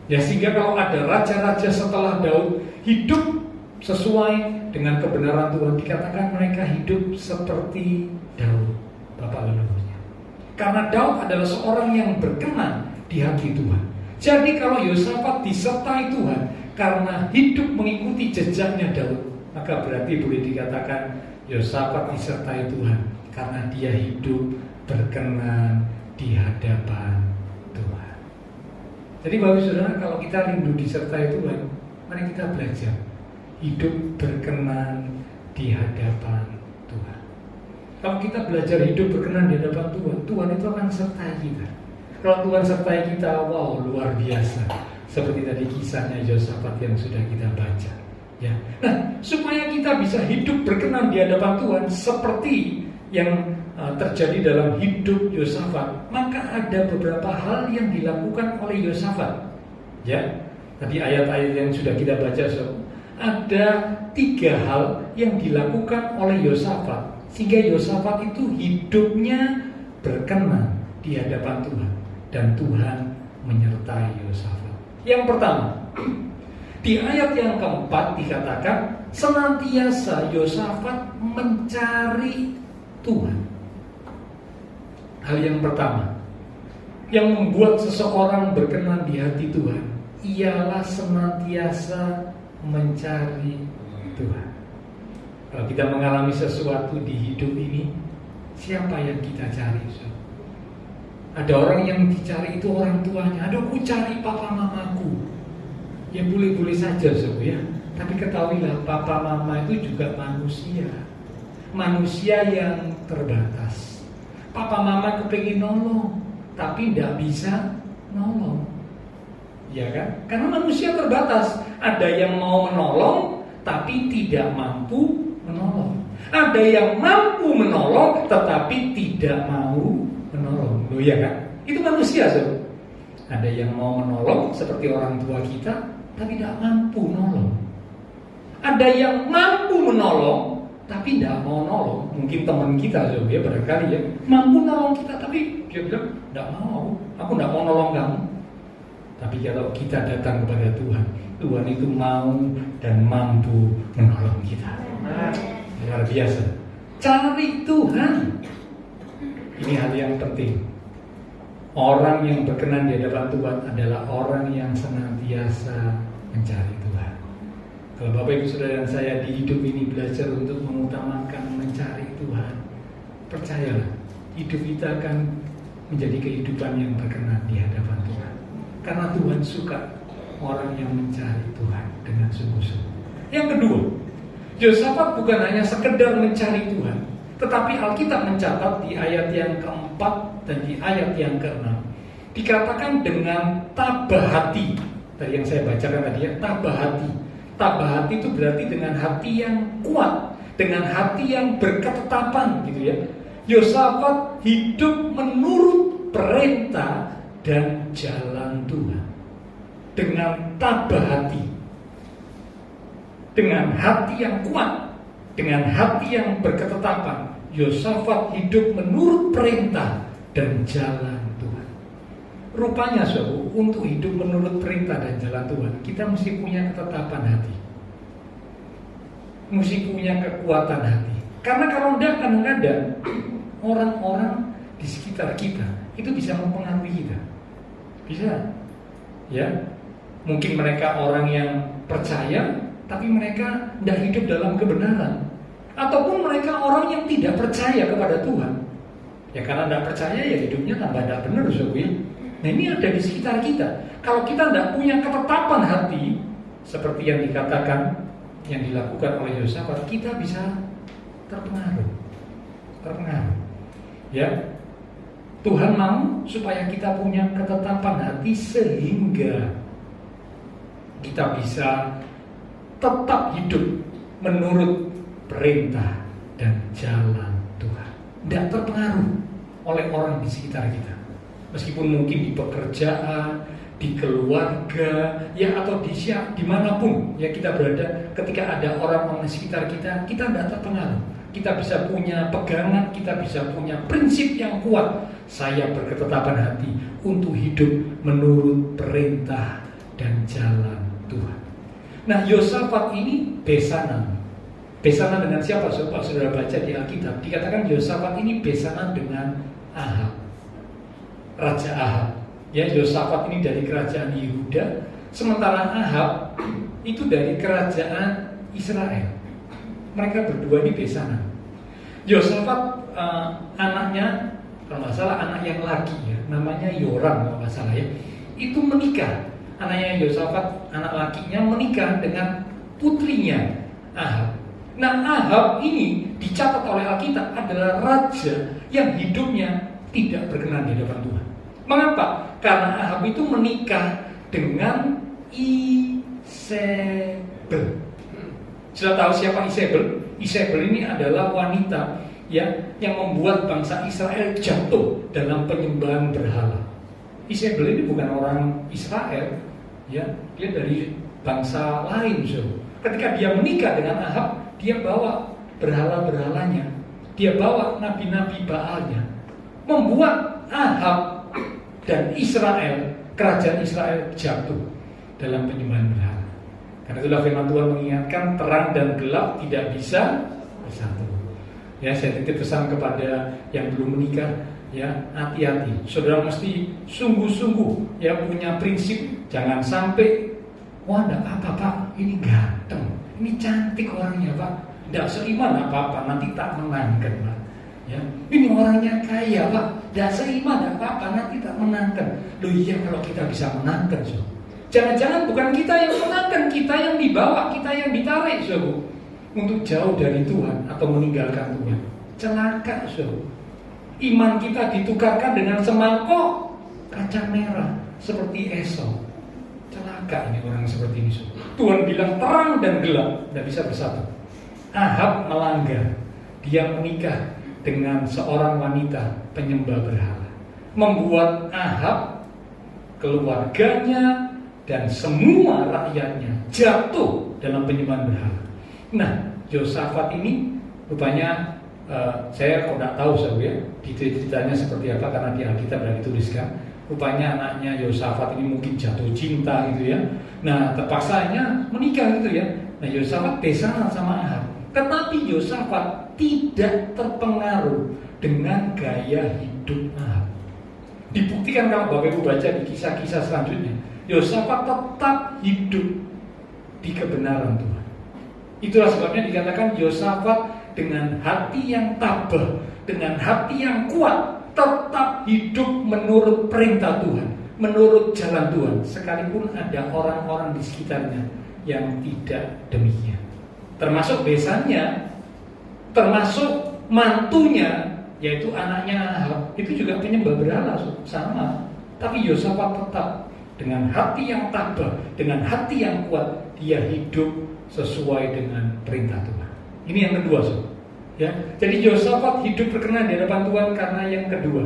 Ya, sehingga kalau ada raja-raja setelah Daud hidup sesuai dengan kebenaran Tuhan, dikatakan mereka hidup seperti Daud, bapa leluhurnya. Karena Daud adalah seorang yang berkenan di hati Tuhan. Jadi kalau Yosafat disertai Tuhan karena hidup mengikuti jejaknya Daud, maka berarti boleh dikatakan Yosafat disertai Tuhan karena dia hidup berkenan di hadapan Tuhan. Jadi Bapak Saudara, kalau kita rindu disertai Tuhan, mari kita belajar hidup berkenan di hadapan Tuhan. Kalau kita belajar hidup berkenan di hadapan Tuhan, Tuhan itu akan sertai kita. Kalau Tuhan sertai kita, wow, luar biasa. Seperti tadi kisahnya Yosafat yang sudah kita baca. Ya. Nah, supaya kita bisa hidup berkenan di hadapan Tuhan seperti yang terjadi dalam hidup Yosafat, maka ada beberapa hal yang dilakukan oleh Yosafat. Ya, tadi ayat-ayat yang sudah kita baca, ada 3 hal yang dilakukan oleh Yosafat sehingga Yosafat itu hidupnya berkenan di hadapan Tuhan dan Tuhan menyertai Yosafat. Yang pertama, di ayat yang keempat dikatakan senantiasa Yosafat mencari Tuhan. Hal yang pertama yang membuat seseorang berkenan di hati Tuhan ialah senantiasa mencari Tuhan. Kalau kita mengalami sesuatu di hidup ini, siapa yang kita cari? Ada orang yang dicari itu orang tuanya. Aduh, aku cari papa mamaku. Ya boleh-boleh saja, ya. Tapi ketahuilah, papa mama itu juga manusia. Manusia yang terbatas. Papa mama kepengin nolong, tapi tidak bisa nolong. Ya kan? Karena manusia terbatas. Ada yang mau menolong, tapi tidak mampu menolong. Ada yang mampu menolong, tetapi tidak mau menolong. Loh, ya kan? Itu manusia, Ada yang mau menolong seperti orang tua kita, tapi tidak mampu menolong. Ada yang mampu menolong, tapi tidak mau nolong. Mungkin teman kita, ya barangkali ya, mampu nolong kita, tapi dia bilang tidak mau. Aku tidak mau nolong kamu. Tapi kalau kita datang kepada Tuhan, Tuhan itu mau dan mampu menolong kita. Luar biasa. Cari Tuhan. Ini hal yang penting. Orang yang berkenan di hadapan Tuhan adalah orang yang senantiasa mencari Tuhan. Kalau Bapak Ibu Saudara dan saya di hidup ini belajar untuk mengutamakan mencari Tuhan, percayalah, hidup kita akan menjadi kehidupan yang berkenan di hadapan Tuhan. Karena Tuhan suka orang yang mencari Tuhan dengan sungguh-sungguh. Yang kedua, Yosafat bukan hanya sekedar mencari Tuhan, tetapi Alkitab mencatat di ayat yang keempat dan di ayat yang keenam dikatakan dengan tabah hati. Tadi yang saya bacakan tadi ya, tabah hati. Tabah hati itu berarti dengan hati yang kuat, dengan hati yang berketetapan, gitu ya. Yosafat hidup menurut perintah dan jalan Tuhan dengan tabah hati, dengan hati yang kuat, dengan hati yang berketetapan. Yosafat hidup menurut perintah dan jalan Tuhan. Rupanya saudara, untuk hidup menurut perintah dan jalan Tuhan, kita mesti punya ketetapan hati, mesti punya kekuatan hati. Karena kalau tidak, kadang-kadang orang-orang di sekitar kita itu bisa mempengaruhi kita. Bisa, ya. Mungkin mereka orang yang percaya, tapi mereka tidak hidup dalam kebenaran. Ataupun mereka orang yang tidak percaya kepada Tuhan. Ya karena tidak percaya ya hidupnya tambah tidak benar, saudara. Nah ini ada di sekitar kita. Kalau kita tidak punya ketetapan hati, seperti yang dikatakan, yang dilakukan oleh Yosafat, kita bisa terpengaruh. Ya, Tuhan mau supaya kita punya ketetapan hati sehingga kita bisa tetap hidup menurut perintah dan jalan Tuhan. Tidak terpengaruh oleh orang di sekitar kita. Meskipun mungkin di pekerjaan, di keluarga, ya atau dimanapun ya kita berada, ketika ada orang-orang di sekitar kita, kita tidak terpengaruh. Kita bisa punya pegangan, kita bisa punya prinsip yang kuat. Saya berketetapan hati untuk hidup menurut perintah dan jalan Tuhan. Nah, Yosafat ini besanan. Besanan dengan siapa? Saudara baca di Alkitab, dikatakan Yosafat ini besanan dengan Ahab, Raja Ahab. Ya, Yosafat ini dari kerajaan Yehuda, sementara Ahab itu dari kerajaan Israel. Mereka berdua ini besanan. Yosafat anaknya, kalau nggak salah anak yang laki ya, namanya Yoram kalau nggak salah ya, itu menikah. Anaknya Yosafat, anak lakinya menikah dengan putrinya Ahab. Nah, Ahab ini dicatat oleh Alkitab adalah raja yang hidupnya tidak berkenan di hadapan Tuhan. Mengapa? Karena Ahab itu menikah dengan Isebel. Sudah tahu siapa Isebel? Isebel ini adalah wanita yang membuat bangsa Israel jatuh dalam penyembahan berhala. Isebel ini bukan orang Israel, ya, dia dari bangsa lain. So. Ketika dia menikah dengan Ahab, dia bawa berhala-berhalanya, dia bawa nabi-nabi Baalnya, membuat Ahab dan Israel, kerajaan Israel jatuh dalam penyembahan berhala. Karena itulah firman Tuhan mengingatkan terang dan gelap tidak bisa bersatu. Ya, saya titip pesan kepada yang belum menikah, ya, hati-hati. Saudara mesti sungguh-sungguh ya punya prinsip, jangan sampai wah enggak apa-apa Pak, ini ganteng, ini cantik orangnya Pak, enggak seiman apa-apa, nanti tak menangkan Pak. Ya, ini orangnya kaya Pak, enggak seiman enggak apa-apa, nanti tak menangkan. Loh iya, kalau kita bisa menangkan, so. Jangan-jangan bukan kita yang menangkan, kita yang dibawa, kita yang ditarik, so, untuk jauh dari Tuhan atau meninggalkan Tuhan. Celaka, so. Iman kita ditukarkan dengan semangkok kacang merah seperti Esau. Celaka ini orang seperti ini, so. Tuhan bilang terang dan gelap tidak bisa bersatu. Ahab melanggar, dia menikah dengan seorang wanita penyembah berhala, membuat Ahab, keluarganya, dan semua rakyatnya jatuh dalam penyembahan berhala. Nah, Yosafat ini rupanya saya kok tidak tahu ya ceritanya seperti apa, karena di Alkitab tidak dituliskan. Rupanya anaknya Yosafat ini mungkin jatuh cinta gitu ya. Nah, terpaksanya menikah gitu ya. Nah, Yosafat besanan sama Ahab. Tetapi Yosafat tidak terpengaruh dengan gaya hidup Ahab. Dibuktikan kalau Bapak Ibu baca di kisah-kisah selanjutnya, Yosafat tetap hidup di kebenaran Tuhan. Itulah sebabnya dikatakan Yosafat dengan hati yang tabah, dengan hati yang kuat, tetap hidup menurut perintah Tuhan, menurut jalan Tuhan, sekalipun ada orang-orang di sekitarnya yang tidak demikian. Termasuk besannya, termasuk mantunya, yaitu anaknya Ahab, itu juga penyembah berhala sama. Tapi Yosafat tetap dengan hati yang tabah, dengan hati yang kuat, dia hidup sesuai dengan perintah Tuhan. Ini yang kedua, ya. Jadi Yosafat hidup berkenan di hadapan Tuhan karena yang kedua,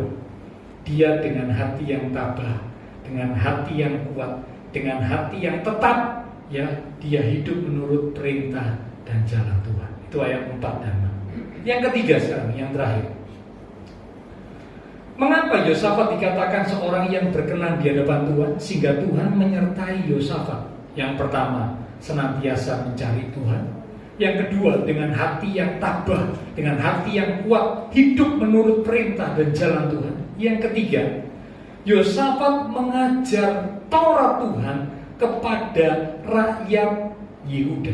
dia dengan hati yang tabah, dengan hati yang kuat, dengan hati yang tetap, ya, dia hidup menurut perintah dan jalan Tuhan. Itu ayat 4 dan 6. Yang ketiga sekarang, yang terakhir. Mengapa Yosafat dikatakan seorang yang berkenan di hadapan Tuhan? Sehingga Tuhan menyertai Yosafat. Yang pertama, senantiasa mencari Tuhan. Yang kedua, dengan hati yang tabah, dengan hati yang kuat, hidup menurut perintah dan jalan Tuhan. Yang ketiga, Yosafat mengajar Taurat Tuhan kepada rakyat Yehuda.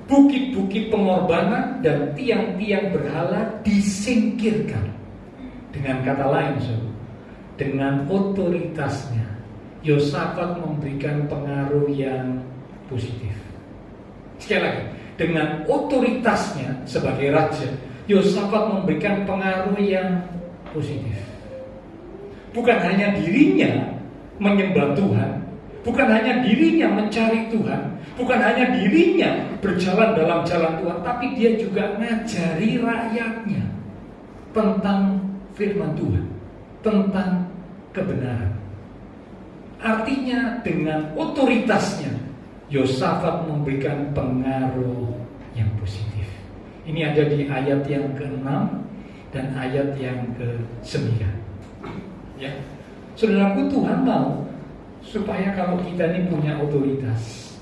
Bukit-bukit pengorbanan dan tiang-tiang berhala disingkirkan. Dengan kata lain, dengan otoritasnya, Yosafat memberikan pengaruh yang positif. Sekali lagi, dengan otoritasnya sebagai raja, Yosafat memberikan pengaruh yang positif. Bukan hanya dirinya menyembah Tuhan, bukan hanya dirinya mencari Tuhan, bukan hanya dirinya berjalan dalam jalan Tuhan, tapi dia juga ngajari rakyatnya tentang firman Tuhan, tentang kebenaran. Artinya dengan otoritasnya Yosafat memberikan pengaruh yang positif. Ini ada di ayat yang ke-6 dan ayat yang ke-9. Ya. Saudaraku, Tuhan mau supaya kalau kita ini punya otoritas,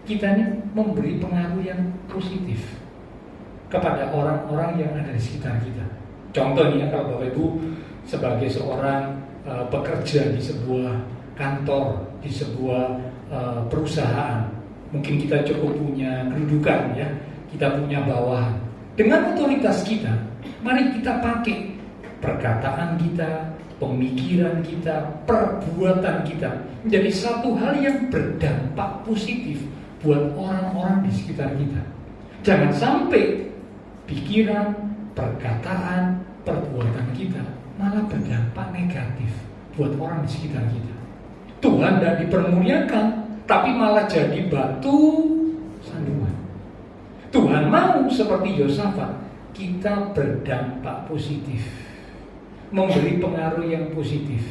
kita ini memberi pengaruh yang positif kepada orang-orang yang ada di sekitar kita. Contohnya kalau Bapak Ibu sebagai seorang bekerja di sebuah kantor, di sebuah perusahaan, mungkin kita cukup punya kedudukan, ya, kita punya bawahan. Dengan otoritas kita, mari kita pakai perkataan kita, pemikiran kita, perbuatan kita menjadi satu hal yang berdampak positif buat orang-orang di sekitar kita. Jangan sampai pikiran, perkataan, perbuatan kita malah berdampak negatif buat orang di sekitar kita. Tuhan tidak dipermuliakan, tapi malah jadi batu sandungan. Tuhan mau seperti Yosafat, kita berdampak positif, memberi pengaruh yang positif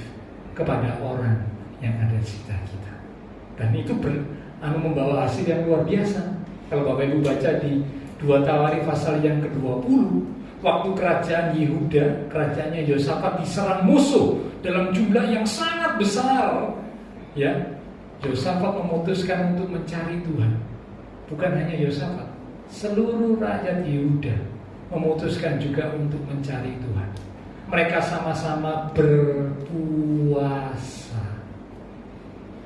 kepada orang yang ada di sekitar kita. Dan itu membawa hasil yang luar biasa. Kalau Bapak Ibu baca di 2 Tawarikh pasal yang ke-20, waktu kerajaan Yehuda, kerajaannya Yosafat diserang musuh dalam jumlah yang sangat besar, ya, Yosafat memutuskan untuk mencari Tuhan. Bukan hanya Yosafat, seluruh rakyat Yehuda memutuskan juga untuk mencari Tuhan. Mereka sama-sama berpuasa.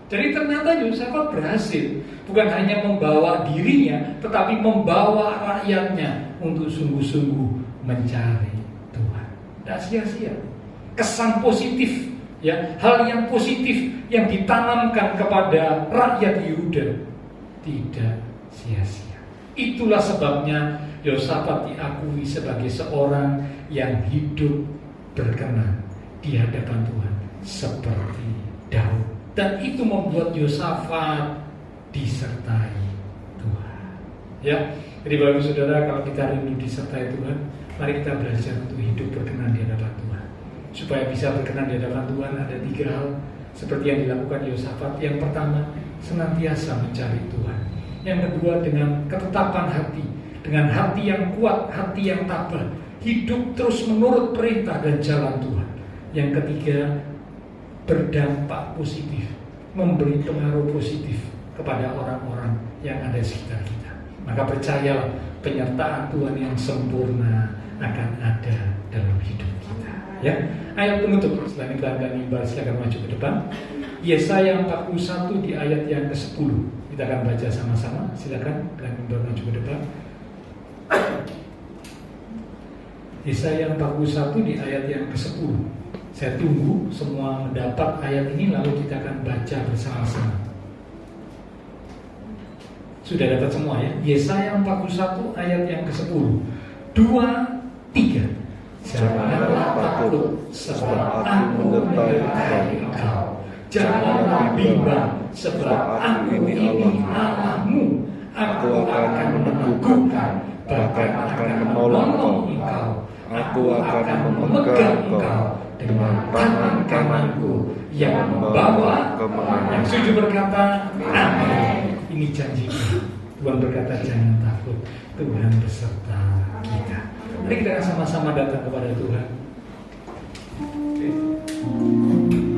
Jadi ternyata Yosafat berhasil, bukan hanya membawa dirinya, tetapi membawa rakyatnya untuk sungguh-sungguh mencari Tuhan. Tidak sia-sia. Kesan positif, ya, hal yang positif yang ditanamkan kepada rakyat Yehuda tidak sia-sia. Itulah sebabnya Yosafat diakui sebagai seorang yang hidup berkenan di hadapan Tuhan seperti Daud. Dan itu membuat Yosafat disertai Tuhan. Ya, jadi Bapak Saudara, kalau kita rindu disertai Tuhan, mari kita belajar untuk hidup berkenan di hadapan Tuhan. Supaya bisa berkenan di hadapan Tuhan, ada 3 hal seperti yang dilakukan Yosafat. Yang pertama, senantiasa mencari Tuhan. Yang kedua, dengan ketetapan hati, dengan hati yang kuat, hati yang tabah, hidup terus menurut perintah dan jalan Tuhan. Yang ketiga, berdampak positif, memberi pengaruh positif kepada orang-orang yang ada di sekitar kita. Maka percayalah, penyertaan Tuhan yang sempurna akan ada dalam hidup kita. Ya, ayat penutup. Selain itu akan Iqbal silakan maju ke depan. Yesaya 41 di ayat yang ke-10. Kita akan baca sama-sama. Silakan Iqbal maju ke depan. Yesaya 41 di ayat yang ke-10. Saya tunggu semua mendapat ayat ini, lalu kita akan baca bersama-sama. Sudah dapat semua, ya? Yesaya 41 ayat yang ke-10. 2, 3. Janganlah takut, sebab aku menyertai engkau. Janganlah bimbang, sebab aku ini Allahmu. Aku akan meneguhkan, bahkan akan menolong engkau. Aku akan memegang engkau dengan tangan kananku yang membawa kemenangan. Yang setuju berkata amin. Ini janji Tuhan berkata jangan takut, Tuhan beserta kita. Mari kita sama-sama datang kepada Tuhan. Penyertaanku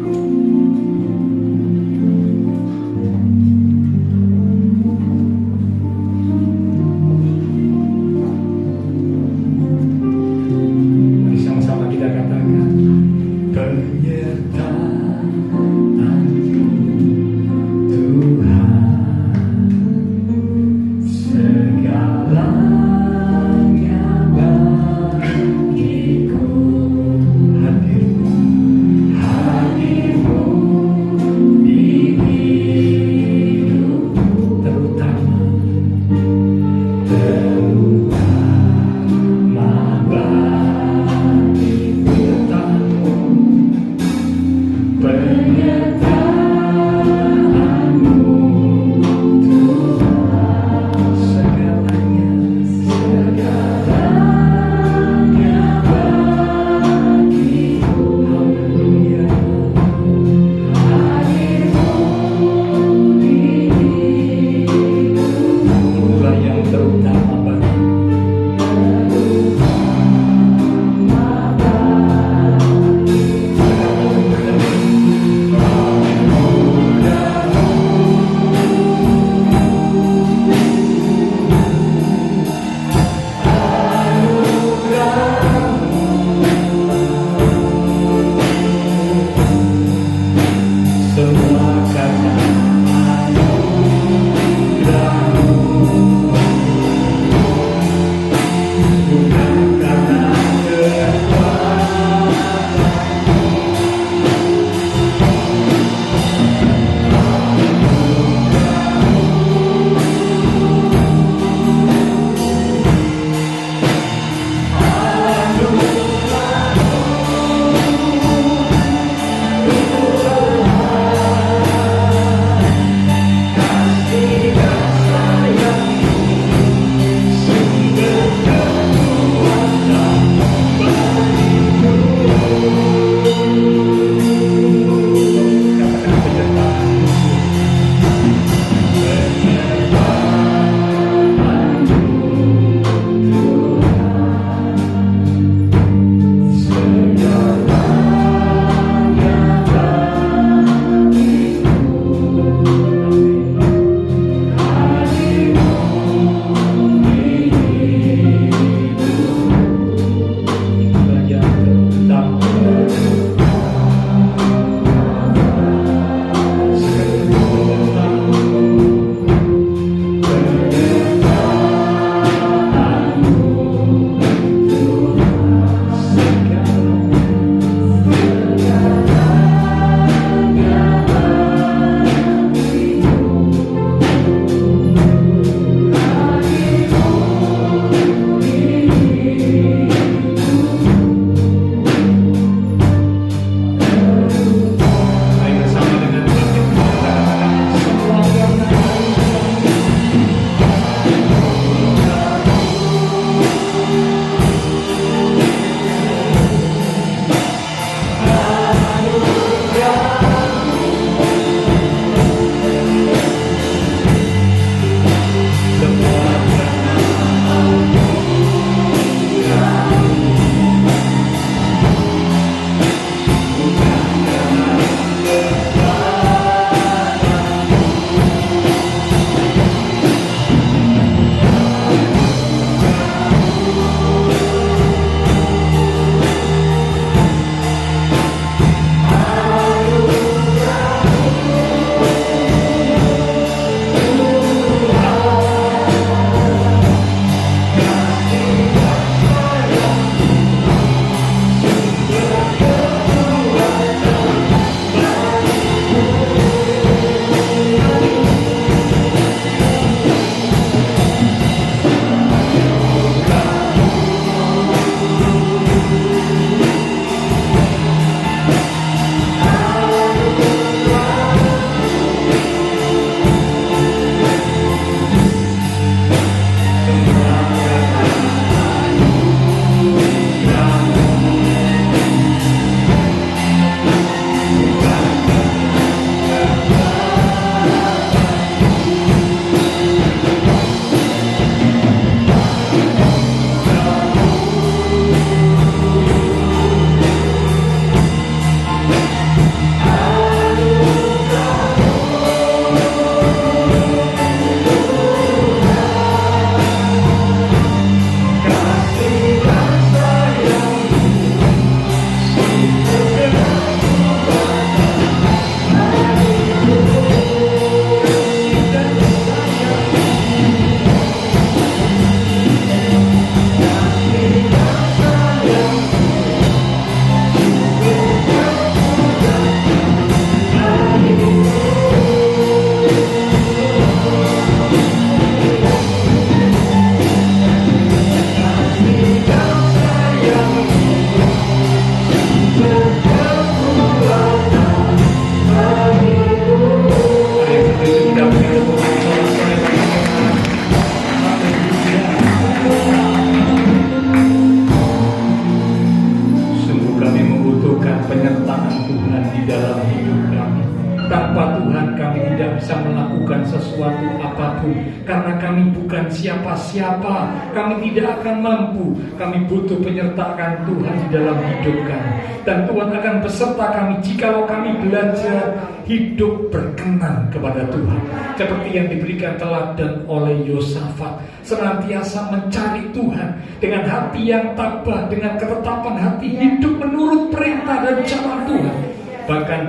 sesuatu apapun, karena kami bukan siapa-siapa, kami tidak akan mampu, kami butuh penyertaan Tuhan di dalam hidup kami. Dan Tuhan akan beserta kami jikalau kami belajar hidup berkenan kepada Tuhan, seperti yang diberikan teladan oleh Yosafat, senantiasa mencari Tuhan dengan hati yang tabah, dengan ketetapan hati, hidup menurut perintah dan cara Tuhan. Bahkan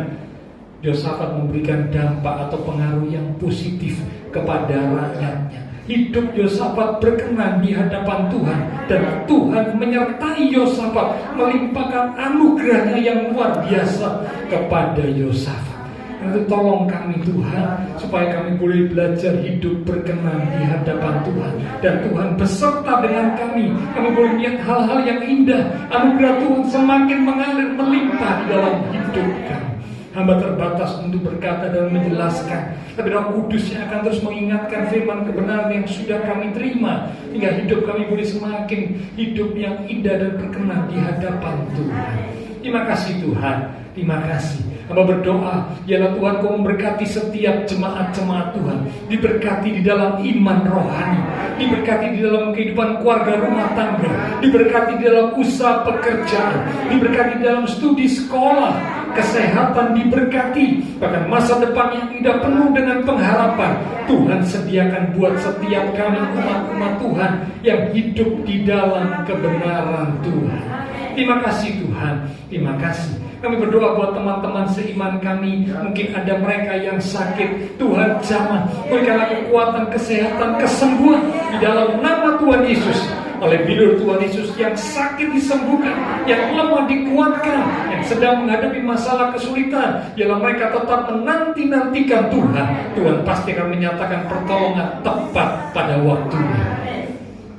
Yosafat memberikan dampak atau pengaruh yang positif kepada rakyatnya. Hidup Yosafat berkenan di hadapan Tuhan, dan Tuhan menyertai Yosafat, melimpahkan anugerahnya yang luar biasa kepada Yosafat. Itu tolong kami Tuhan, supaya kami boleh belajar hidup berkenan di hadapan Tuhan, dan Tuhan beserta dengan kami. Kami boleh melihat hal-hal yang indah, anugerah Tuhan semakin mengalir melimpah di dalam hidup kami. Hamba terbatas untuk berkata dan menjelaskan, tapi Roh Kudus yang akan terus mengingatkan firman kebenaran yang sudah kami terima, hingga hidup kami boleh semakin hidup yang indah dan berkenan di hadapan Tuhan. Terima kasih Tuhan, terima kasih. Hamba berdoa, biarlah Tuhan Kau memberkati setiap jemaat-jemaat Tuhan, diberkati di dalam iman rohani, diberkati di dalam kehidupan keluarga rumah tangga, diberkati di dalam usaha pekerjaan, diberkati di dalam studi sekolah, kesehatan diberkati, bahkan masa depan yang indah penuh dengan pengharapan Tuhan sediakan buat setiap kami umat-umat Tuhan yang hidup di dalam kebenaran Tuhan. Terima kasih Tuhan, terima kasih. Kami berdoa buat teman-teman seiman kami, mungkin ada mereka yang sakit, Tuhan jamah, berikanlah kekuatan, kesehatan, kesembuhan di dalam nama Tuhan Yesus. Oleh bilur Tuhan Yesus, yang sakit disembuhkan, yang lemah dikuatkan, yang sedang menghadapi masalah kesulitan, biarlah mereka tetap menanti-nantikan Tuhan. Tuhan pasti akan menyatakan pertolongan tepat pada waktunya.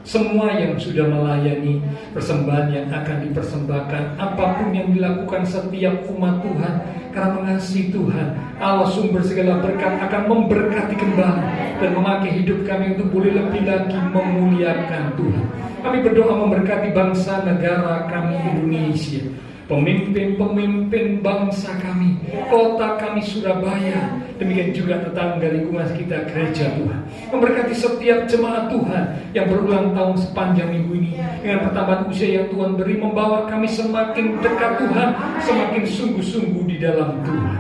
Semua yang sudah melayani persembahan yang akan dipersembahkan, apapun yang dilakukan setiap umat Tuhan, karena mengasihi Tuhan, Allah sumber segala berkat akan memberkati kembali dan memakai hidup kami untuk boleh lebih lagi memuliakan Tuhan. Kami berdoa memberkati bangsa negara kami Indonesia, pemimpin-pemimpin bangsa kami, kota kami Surabaya, demikian juga tetangga lingkungan kita gereja Tuhan. Memberkati setiap jemaat Tuhan yang berulang tahun sepanjang minggu ini, dengan pertambahan usia yang Tuhan beri, membawa kami semakin dekat Tuhan, semakin sungguh-sungguh di dalam Tuhan.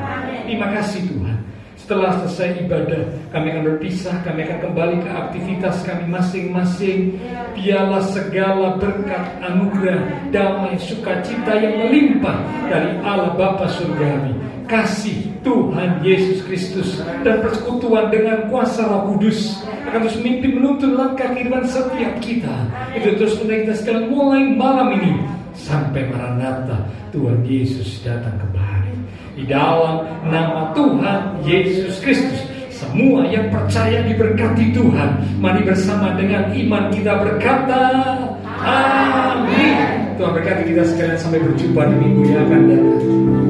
Terima kasih Tuhan. Setelah selesai ibadah, kami akan berpisah, kami akan kembali ke aktivitas kami masing-masing. Biarlah segala berkat, anugerah, damai, sukacita yang melimpah dari Allah Bapa Surgawi, kasih Tuhan Yesus Kristus, dan persekutuan dengan kuasa Roh Kudus akan terus memimpin menuntun langkah kehidupan setiap kita. Itu terus menerima kita sekalian mulai malam ini sampai Maranatha Tuhan Yesus datang kembali. Di dalam nama Tuhan Yesus Kristus, semua yang percaya diberkati Tuhan. Mari bersama dengan iman kita berkata, amin. Tuhan berkati kita sekalian sampai berjumpa di minggu yang akan datang.